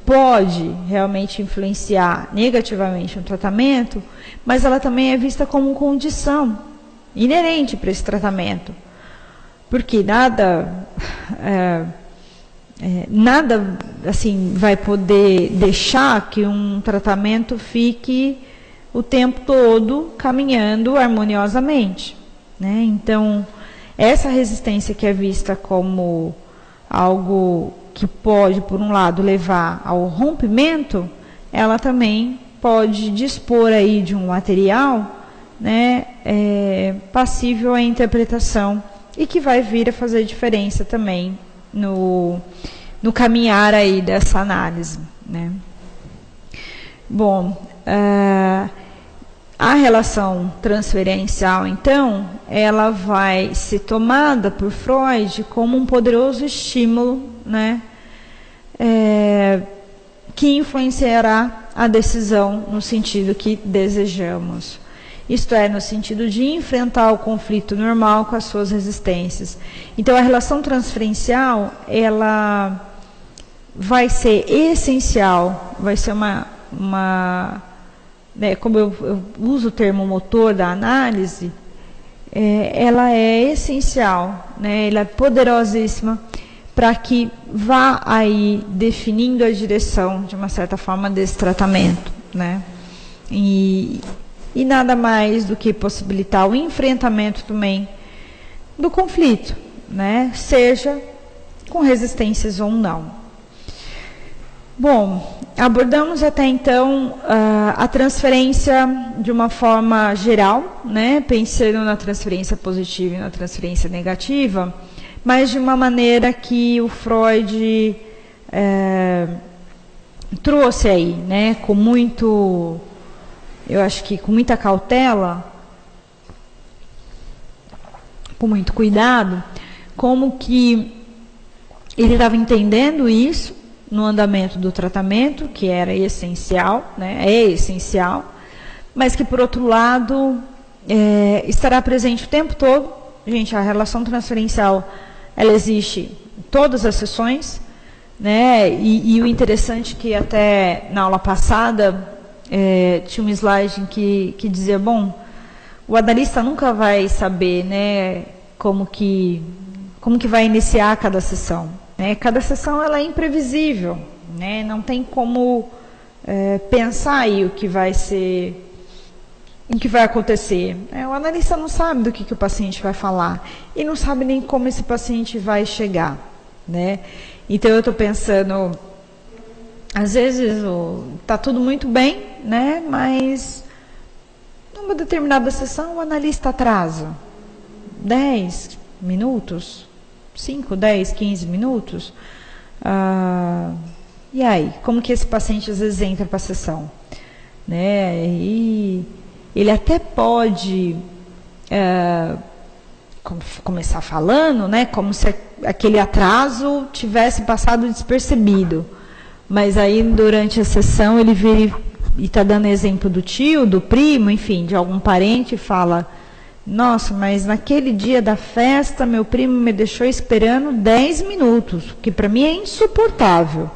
pode realmente influenciar negativamente no tratamento, mas ela também é vista como condição inerente para esse tratamento. Porque nada assim vai poder deixar que um tratamento fique o tempo todo caminhando harmoniosamente, né? Então, essa resistência que é vista como algo que pode, por um lado, levar ao rompimento, ela também pode dispor aí de um material, né, passível à interpretação e que vai vir a fazer diferença também no caminhar aí dessa análise, né? Bom, a relação transferencial, então, ela vai ser tomada por Freud como um poderoso estímulo, né, que influenciará a decisão no sentido que desejamos. Isto é, no sentido de enfrentar o conflito normal com as suas resistências. Então, a relação transferencial, ela vai ser essencial, vai ser como eu uso o termo motor da análise, ela é essencial, né? Ela é poderosíssima para que vá aí definindo a direção, de uma certa forma, desse tratamento, né? E nada mais do que possibilitar o enfrentamento também do conflito, né? Seja com resistências ou não. Bom, abordamos até então a transferência de uma forma geral, né, pensando na transferência positiva e na transferência negativa, mas de uma maneira que o Freud trouxe aí, né, com muito, eu acho que com muita cautela, com muito cuidado, como que ele estava entendendo isso no andamento do tratamento, que era essencial, né, é essencial, mas que, por outro lado, estará presente o tempo todo. Gente, a relação transferencial, ela existe em todas as sessões, né, e o interessante é que até na aula passada tinha um slide que dizia, bom, o analista nunca vai saber, né, como que vai iniciar cada sessão. Cada sessão ela é imprevisível, né? Não tem como pensar aí o que vai ser, o que vai acontecer. O analista não sabe do que o paciente vai falar e não sabe nem como esse paciente vai chegar, né? Então eu estou pensando, às vezes está tudo muito bem, né? Mas numa determinada sessão o analista atrasa 10 minutos. 5, 10, 15 minutos, e aí, como que esse paciente às vezes entra para a sessão? Né? E ele até pode começar falando, né, como se aquele atraso tivesse passado despercebido, mas aí durante a sessão ele vira e está dando exemplo do tio, do primo, enfim, de algum parente e fala, nossa, mas naquele dia da festa, meu primo me deixou esperando 10 minutos, que para mim é insuportável.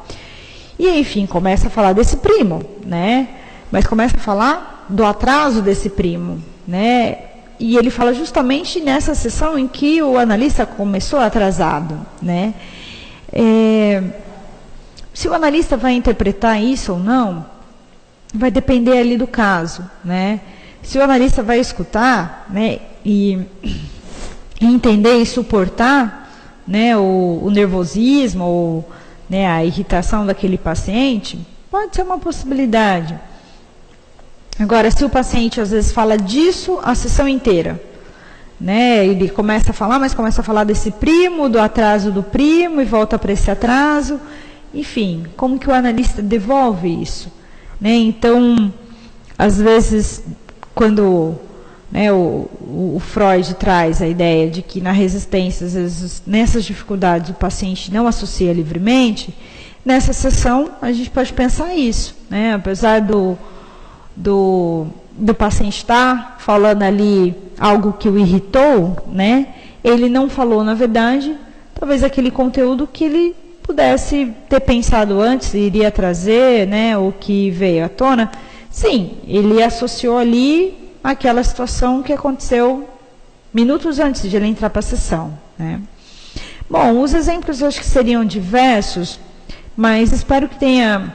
E, enfim, começa a falar desse primo, né? Mas começa a falar do atraso desse primo, né? E ele fala justamente nessa sessão em que o analista começou atrasado, né? Se o analista vai interpretar isso ou não, vai depender ali do caso, né? Se o analista vai escutar, né, e entender e suportar, né, o nervosismo ou, né, a irritação daquele paciente, pode ser uma possibilidade. Agora, se o paciente às vezes fala disso a sessão inteira, né, ele começa a falar, mas começa a falar desse primo, do atraso do primo e volta para esse atraso, enfim, como que o analista devolve isso? Né? Então, às vezes, quando, né, o Freud traz a ideia de que na resistência, às vezes, nessas dificuldades, o paciente não associa livremente, nessa sessão a gente pode pensar isso, né? Apesar do paciente estar falando ali algo que o irritou, né? Ele não falou, na verdade, talvez aquele conteúdo que ele pudesse ter pensado antes, iria trazer, né, o que veio à tona. Sim, ele associou ali aquela situação que aconteceu minutos antes de ele entrar para a sessão, né? Bom, os exemplos eu acho que seriam diversos, mas espero que tenha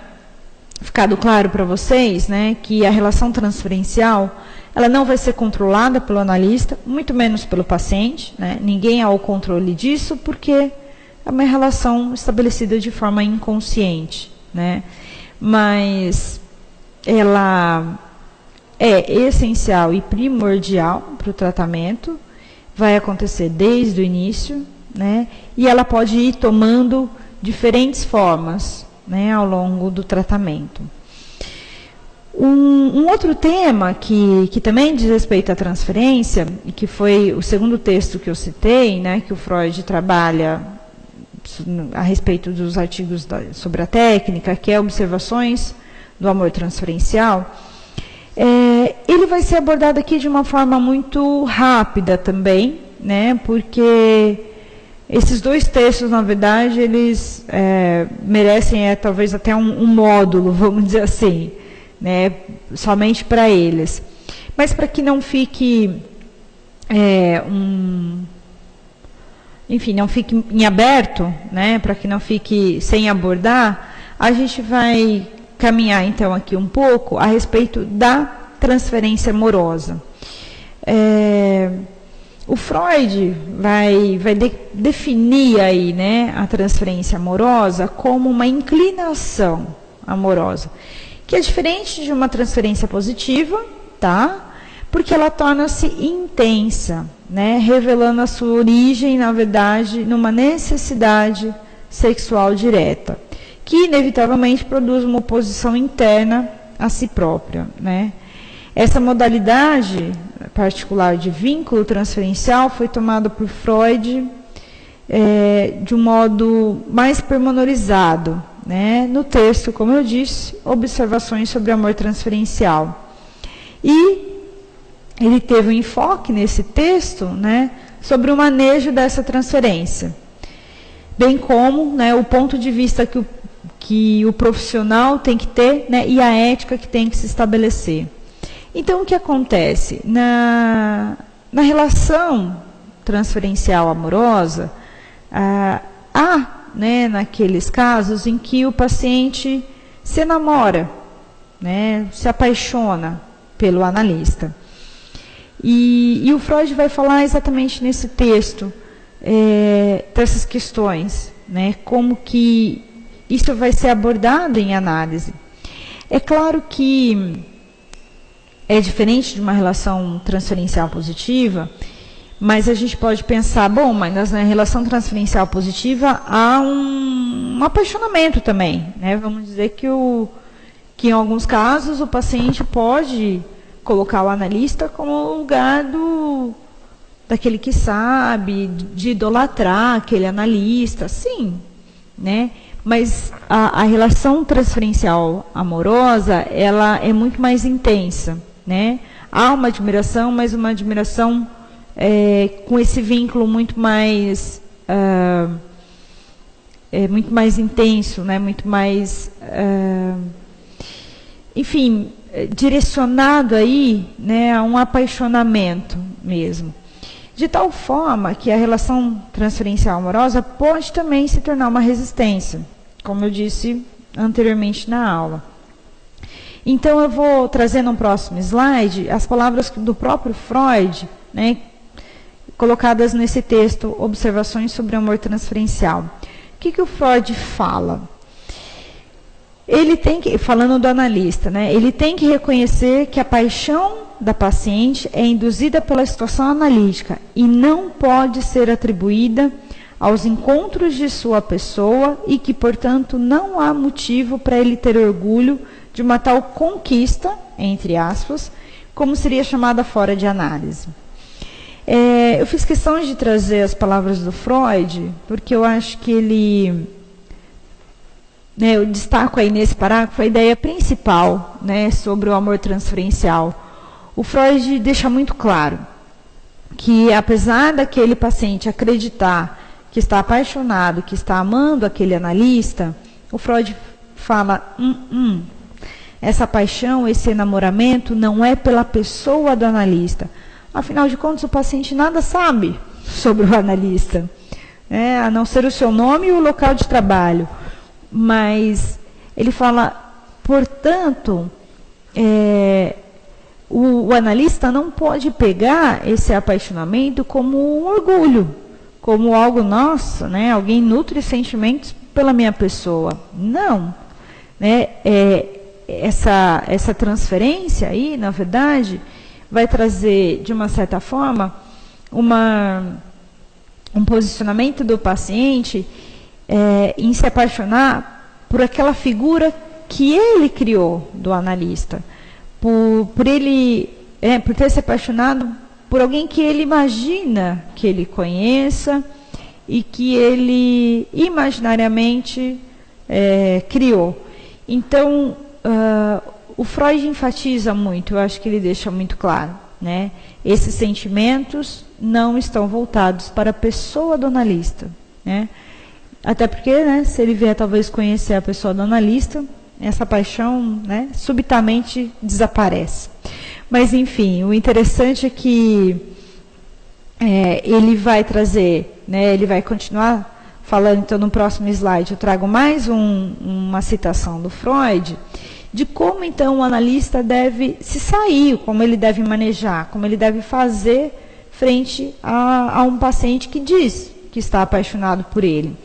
ficado claro para vocês, né, que a relação transferencial, ela não vai ser controlada pelo analista, muito menos pelo paciente, né? Ninguém há o controle disso, porque é uma relação estabelecida de forma inconsciente, né? Mas ela é essencial e primordial para o tratamento, vai acontecer desde o início, né? E ela pode ir tomando diferentes formas, né, ao longo do tratamento. Um outro tema que também diz respeito à transferência, e que foi o segundo texto que eu citei, né, que o Freud trabalha a respeito dos artigos sobre a técnica, que é Observações do Amor Transferencial, ele vai ser abordado aqui de uma forma muito rápida também, né, porque esses dois textos, na verdade, eles merecem talvez até um módulo, vamos dizer assim, né, somente para eles. Mas para que não fique enfim, não fique em aberto, né, para que não fique sem abordar, a gente vai caminhar então aqui um pouco a respeito da transferência amorosa. O Freud vai definir aí, né, a transferência amorosa como uma inclinação amorosa, que é diferente de uma transferência positiva, tá? Porque ela torna-se intensa, né, revelando a sua origem, na verdade, numa necessidade sexual direta, que inevitavelmente produz uma oposição interna a si própria, né? Essa modalidade particular de vínculo transferencial foi tomada por Freud de um modo mais pormenorizado, né, no texto, como eu disse, Observações sobre o Amor Transferencial. E ele teve um enfoque nesse texto, né, sobre o manejo dessa transferência, bem como, né, o ponto de vista que o profissional tem que ter, né, e a ética que tem que se estabelecer. Então, o que acontece? Na relação transferencial amorosa, há, né, naqueles casos em que o paciente se enamora, né, se apaixona pelo analista. E o Freud vai falar exatamente nesse texto dessas questões, né, como que isso vai ser abordado em análise. É claro que é diferente de uma relação transferencial positiva, mas a gente pode pensar, bom, mas na relação transferencial positiva há um apaixonamento também, né? Vamos dizer que em alguns casos o paciente pode colocar o analista como lugar daquele que sabe, de idolatrar aquele analista, sim, né? Mas a relação transferencial amorosa, ela é muito mais intensa, né? Há uma admiração, mas uma admiração com esse vínculo muito mais intenso, né? Muito mais, enfim, direcionado aí, né, a um apaixonamento mesmo. De tal forma que a relação transferencial amorosa pode também se tornar uma resistência, como eu disse anteriormente na aula. Então, eu vou trazer no próximo slide as palavras do próprio Freud, né, colocadas nesse texto, Observações sobre o Amor Transferencial. O que o Freud fala? Ele tem que, falando do analista, né, ele tem que reconhecer que a paixão da paciente é induzida pela situação analítica e não pode ser atribuída aos encontros de sua pessoa e que, portanto, não há motivo para ele ter orgulho de uma tal conquista, entre aspas, como seria chamada fora de análise. Eu fiz questão de trazer as palavras do Freud, porque eu acho que ele, né, eu destaco aí nesse parágrafo a ideia principal, né, sobre o amor transferencial. O Freud deixa muito claro que, apesar daquele paciente acreditar que está apaixonado, que está amando aquele analista, o Freud fala, essa paixão, esse enamoramento não é pela pessoa do analista. Afinal de contas, o paciente nada sabe sobre o analista, né, a não ser o seu nome e o local de trabalho. Mas ele fala, portanto, o analista não pode pegar esse apaixonamento como um orgulho, como algo nosso, né? Alguém nutre sentimentos pela minha pessoa. Não. Né? essa transferência aí, na verdade, vai trazer, de uma certa forma, um posicionamento do paciente em se apaixonar por aquela figura que ele criou do analista, por ter se apaixonado por alguém que ele imagina que ele conheça e que ele imaginariamente criou. Então, o Freud enfatiza muito, eu acho que ele deixa muito claro, né? Esses sentimentos não estão voltados para a pessoa do analista, né? Até porque, né, se ele vier talvez conhecer a pessoa do analista, essa paixão, né, subitamente desaparece. Mas, enfim, o interessante é que ele vai trazer, né, ele vai continuar falando, então, no próximo slide, eu trago mais uma citação do Freud, de como, então, o analista deve se sair, como ele deve manejar, como ele deve fazer frente a um paciente que diz que está apaixonado por ele.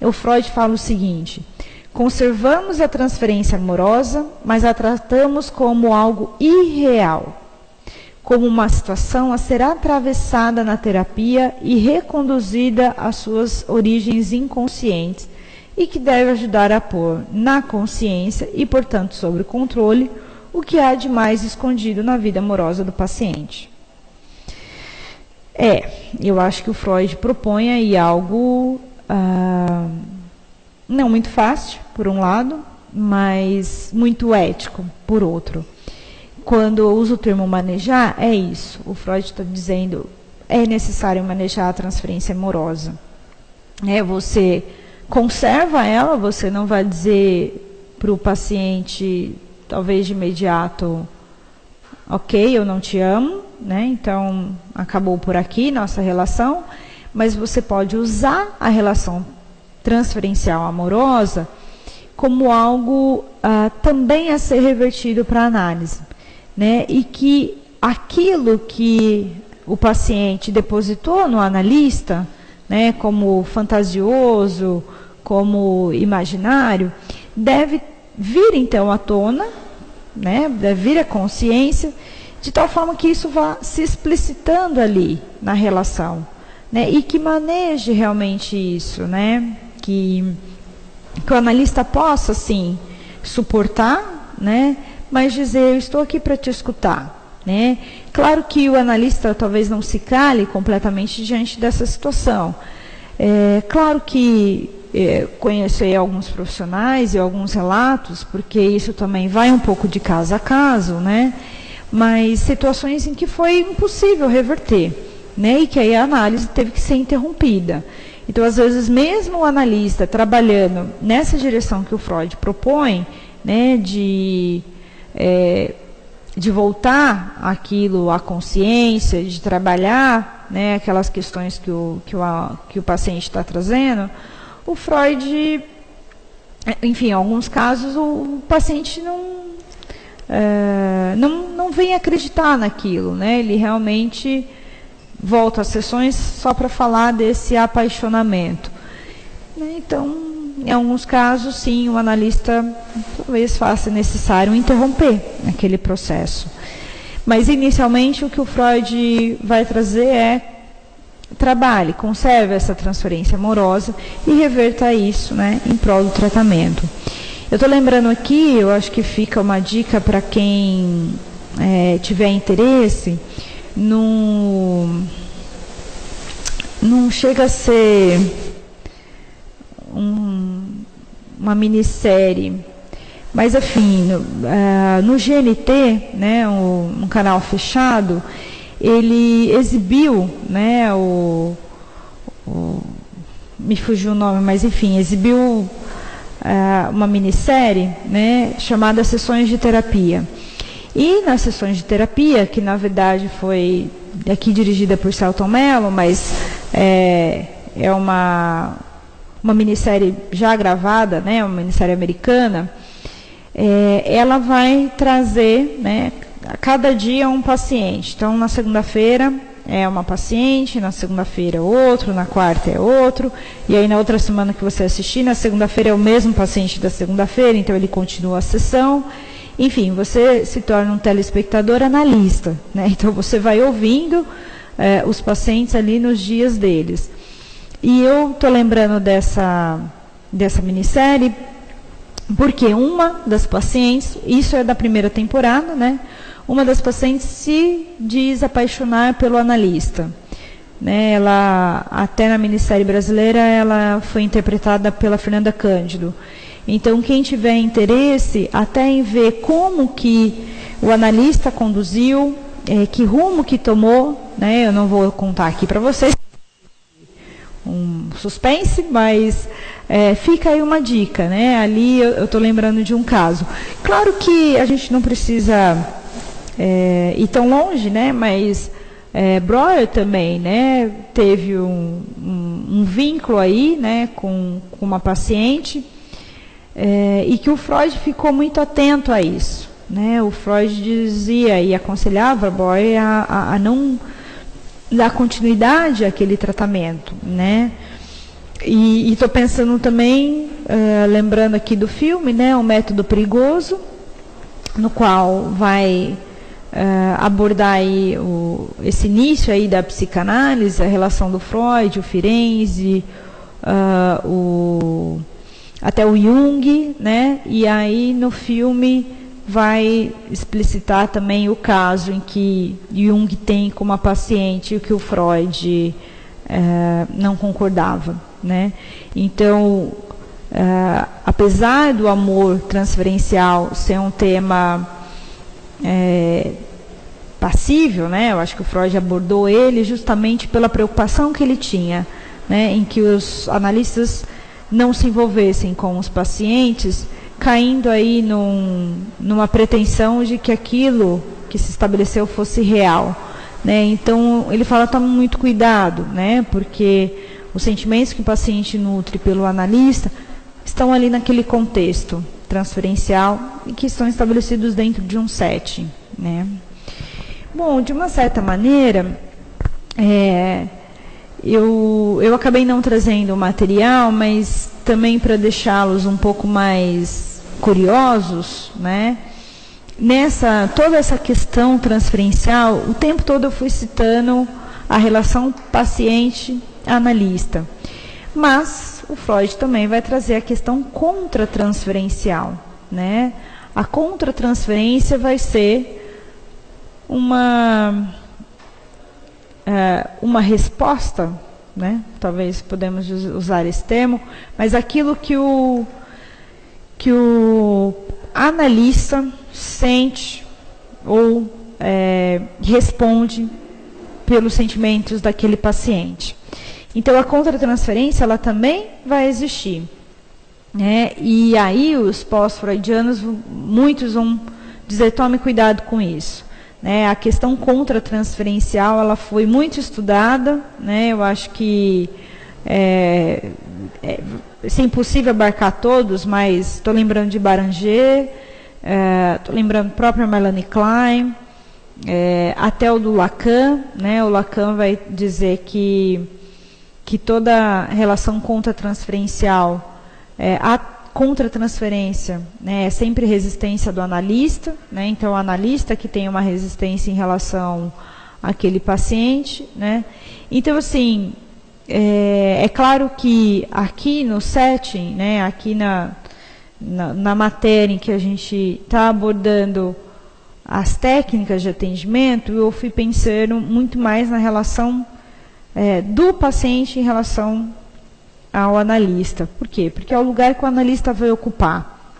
O Freud fala o seguinte: conservamos a transferência amorosa, mas a tratamos como algo irreal, como uma situação a ser atravessada na terapia e reconduzida às suas origens inconscientes, e que deve ajudar a pôr na consciência e, portanto, sob controle, o que há de mais escondido na vida amorosa do paciente. Eu acho que o Freud propõe aí algo não muito fácil, por um lado, mas muito ético, por outro. Quando eu uso o termo manejar, é isso. O Freud está dizendo, é necessário manejar a transferência amorosa. Você conserva ela, você não vai dizer para o paciente, talvez de imediato, ok, eu não te amo, né? Então acabou por aqui nossa relação, mas você pode usar a relação transferencial amorosa como algo também a ser revertido para a análise, né? E que aquilo que o paciente depositou no analista, né, como fantasioso, como imaginário, deve vir então à tona, né, deve vir à consciência, de tal forma que isso vá se explicitando ali na relação, né, e que maneje realmente isso, né, que o analista possa, sim, suportar, né, mas dizer, eu estou aqui para te escutar, né. Claro que o analista talvez não se cale completamente diante dessa situação. Claro que conheço aí alguns profissionais e alguns relatos, porque isso também vai um pouco de caso a caso, né, mas situações em que foi impossível reverter, né, e que aí a análise teve que ser interrompida. Então, às vezes, mesmo o analista trabalhando nessa direção que o Freud propõe, né, de voltar aquilo à consciência, de trabalhar, né, aquelas questões que o paciente está trazendo, o Freud, enfim, em alguns casos, o paciente não vem acreditar naquilo, né, ele realmente volta às sessões só para falar desse apaixonamento. Então, em alguns casos, sim, o analista talvez faça necessário interromper aquele processo. Mas, inicialmente, o que o Freud vai trazer é trabalhe, conserve essa transferência amorosa e reverta isso, né, em prol do tratamento. Eu estou lembrando aqui, eu acho que fica uma dica para quem tiver interesse, não chega a ser uma minissérie, mas enfim, no GNT, né, um canal fechado, ele exibiu, né, me fugiu o nome, mas enfim, exibiu uma minissérie, né, chamada Sessões de Terapia. E nas sessões de terapia, que na verdade foi aqui dirigida por Selton Mello, mas é uma minissérie já gravada, né, uma minissérie americana, ela vai trazer, né, a cada dia um paciente. Então, na segunda-feira é uma paciente, na segunda-feira é outro, na quarta é outro, e aí na outra semana que você assistir, na segunda-feira é o mesmo paciente da segunda-feira, então ele continua a sessão. Enfim, você se torna um telespectador analista, né? Então você vai ouvindo os pacientes ali nos dias deles. E eu estou lembrando dessa minissérie porque uma das pacientes, isso é da primeira temporada, né? Uma das pacientes se diz apaixonar pelo analista. Né? Ela, até na minissérie brasileira, ela foi interpretada pela Fernanda Cândido. Então, quem tiver interesse, até em ver como que o analista conduziu, que rumo que tomou, né? Eu não vou contar aqui para vocês, um suspense, mas fica aí uma dica, né? Ali eu estou lembrando de um caso. Claro que a gente não precisa ir tão longe, né? Mas Breuer também, né? Teve um vínculo aí, né? Com uma paciente, e que o Freud ficou muito atento a isso, né? O Freud dizia e aconselhava Breuer a não dar continuidade àquele tratamento, né? E estou pensando também, lembrando aqui do filme, né? O Método Perigoso, no qual vai abordar aí esse início aí da psicanálise, a relação do Freud, o Firenze, até o Jung, né? E aí no filme vai explicitar também o caso em que Jung tem com uma paciente o que o Freud não concordava, né? Então, apesar do amor transferencial ser um tema passível, né? Eu acho que o Freud abordou ele justamente pela preocupação que ele tinha, né? Em que os analistas não se envolvessem com os pacientes, caindo aí numa pretensão de que aquilo que se estabeleceu fosse real, né? Então ele fala, tome muito cuidado, né? Porque os sentimentos que o paciente nutre pelo analista estão ali naquele contexto transferencial e que estão estabelecidos dentro de um setting, né? Bom, de uma certa maneira, eu acabei não trazendo o material, mas também para deixá-los um pouco mais curiosos, né? Toda essa questão transferencial, o tempo todo eu fui citando a relação paciente-analista. Mas o Freud também vai trazer a questão contratransferencial, né? A contratransferência vai ser uma resposta, né? Talvez podemos usar esse termo, mas aquilo que o analista sente ou responde pelos sentimentos daquele paciente. Então, a contratransferência, ela também vai existir, né? E aí, os pós-freudianos, muitos vão dizer, tome cuidado com isso. A questão contratransferencial, ela foi muito estudada, né? Eu acho que é impossível abarcar todos, mas estou lembrando de Baranger, estou lembrando da própria Melanie Klein, até o do Lacan, né? O Lacan vai dizer que toda relação contratransferencial, a contratransferência, né, é sempre resistência do analista, né? Então o analista que tem uma resistência em relação àquele paciente, né? Então, assim, é claro que aqui no setting, né, aqui na matéria em que a gente está abordando as técnicas de atendimento, eu fui pensando muito mais na relação do paciente em relação ao analista. Por quê? Porque é o lugar que o analista vai ocupar.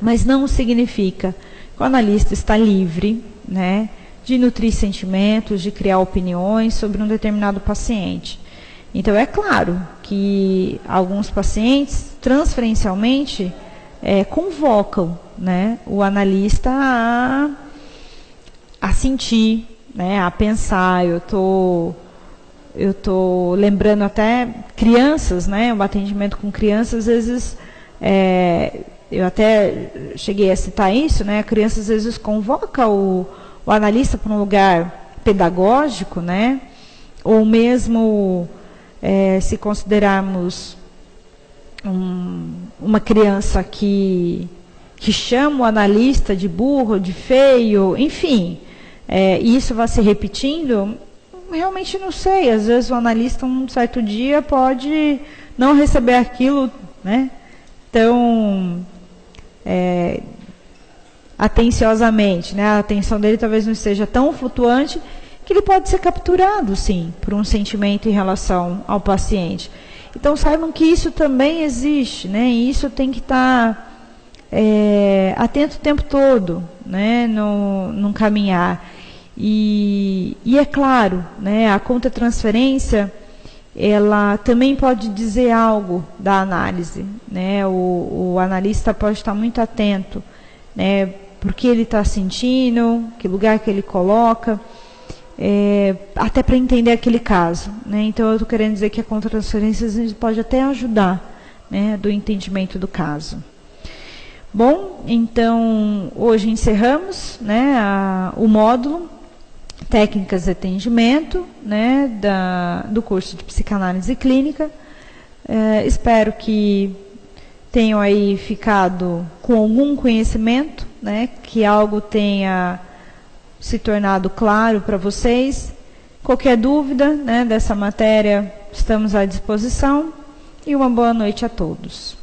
Mas não significa que o analista está livre, né, de nutrir sentimentos, de criar opiniões sobre um determinado paciente. Então, é claro que alguns pacientes, transferencialmente, convocam, né, o analista a sentir, né, a pensar. Eu estou lembrando até crianças, né, o atendimento com crianças, às vezes, eu até cheguei a citar isso, né, a criança às vezes convoca o analista para um lugar pedagógico, né, ou mesmo se considerarmos uma criança que que chama o analista de burro, de feio, enfim, e isso vai se repetindo, realmente não sei. Às vezes o analista, um certo dia, pode não receber aquilo, né, tão atenciosamente, né? A atenção dele talvez não esteja tão flutuante, que ele pode ser capturado, sim, por um sentimento em relação ao paciente. Então, saibam que isso também existe, né? E isso tem que estar atento o tempo todo, né? No caminhar. E é claro, né? A contra-transferência, ela também pode dizer algo da análise, né? O analista pode estar muito atento, né? Porque ele está sentindo, que lugar que ele coloca, até para entender aquele caso, né? Então, eu estou querendo dizer que a contra-transferência pode até ajudar, né, do entendimento do caso. Bom, então, hoje encerramos, né, o módulo Técnicas de Atendimento, né, do curso de Psicanálise Clínica. Espero que tenham aí ficado com algum conhecimento, né, que algo tenha se tornado claro para vocês. Qualquer dúvida, né, dessa matéria, estamos à disposição. E uma boa noite a todos.